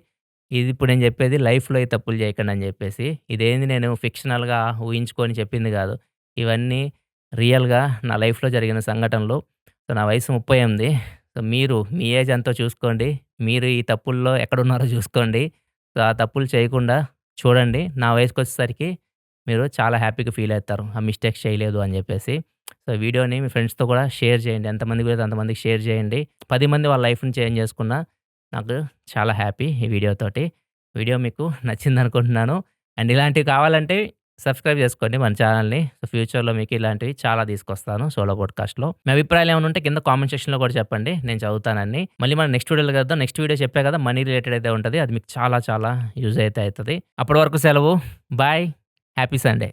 ఇది ఇప్పుడు నేను చెప్పేది లైఫ్‌లో ఈ తప్పులు చేయకండి అని చెప్పేసి. ఇదేంది నేను ఫిక్షనల్‌గా ఊహించుకొని చెప్పింది కాదు. ఇవన్నీ రియల్‌గా నా లైఫ్‌లో జరిగిన సంఘటనలు. సో, నా వయసు 38. సో, మీరు మీ ఏజ్ ఎంతో చూసుకోండి. మీరు ఈ తప్పుల్లో ఎక్కడున్నారో చూసుకోండి. సో, ఆ తప్పులు చేయకుండా చూడండి. నా వయసుకొచ్చేసరికి మీరు చాలా హ్యాపీగా ఫీల్ అవుతారు. ఆ మిస్టేక్స్ చేయలేదు అని చెప్పేసి. సో, వీడియోని మీ ఫ్రెండ్స్‌తో కూడా షేర్ చేయండి. ఎంతమందికి వీలైతే అంతమందికి షేర్ చేయండి. 10 మంది వాళ్ళ లైఫ్‌ని చేంజ్ చేసుకున్నా నాకు చాలా హ్యాపీ ఈ వీడియోతోటి. వీడియో మీకు నచ్చిందనుకుంటున్నాను. అండ్ ఇలాంటివి కావాలంటే సబ్స్క్రైబ్ చేసుకోండి మన ఛానెల్‌ని. సో, ఫ్యూచర్‌లో మీకు ఇలాంటివి చాలా తీసుకొస్తాను సోలో పాడ్‌కాస్ట్‌లో. మీ అభిప్రాయాలు ఏమైనా ఉంటే కింద కామెంట్ సెక్షన్‌లో కూడా చెప్పండి. నేను చదువుతానన్ని. మళ్ళీ మనం నెక్స్ట్ వీడియోలో కలుద్దాం. నెక్స్ట్ వీడియో చెప్పా కదా! మనీ రిలేటెడ్ అయితే ఉంటది. అది మీకు చాలా చాలా యూజ్ అయితే అయితది. అప్పటి వరకు సెలవు. బాయ్. Happy Sunday.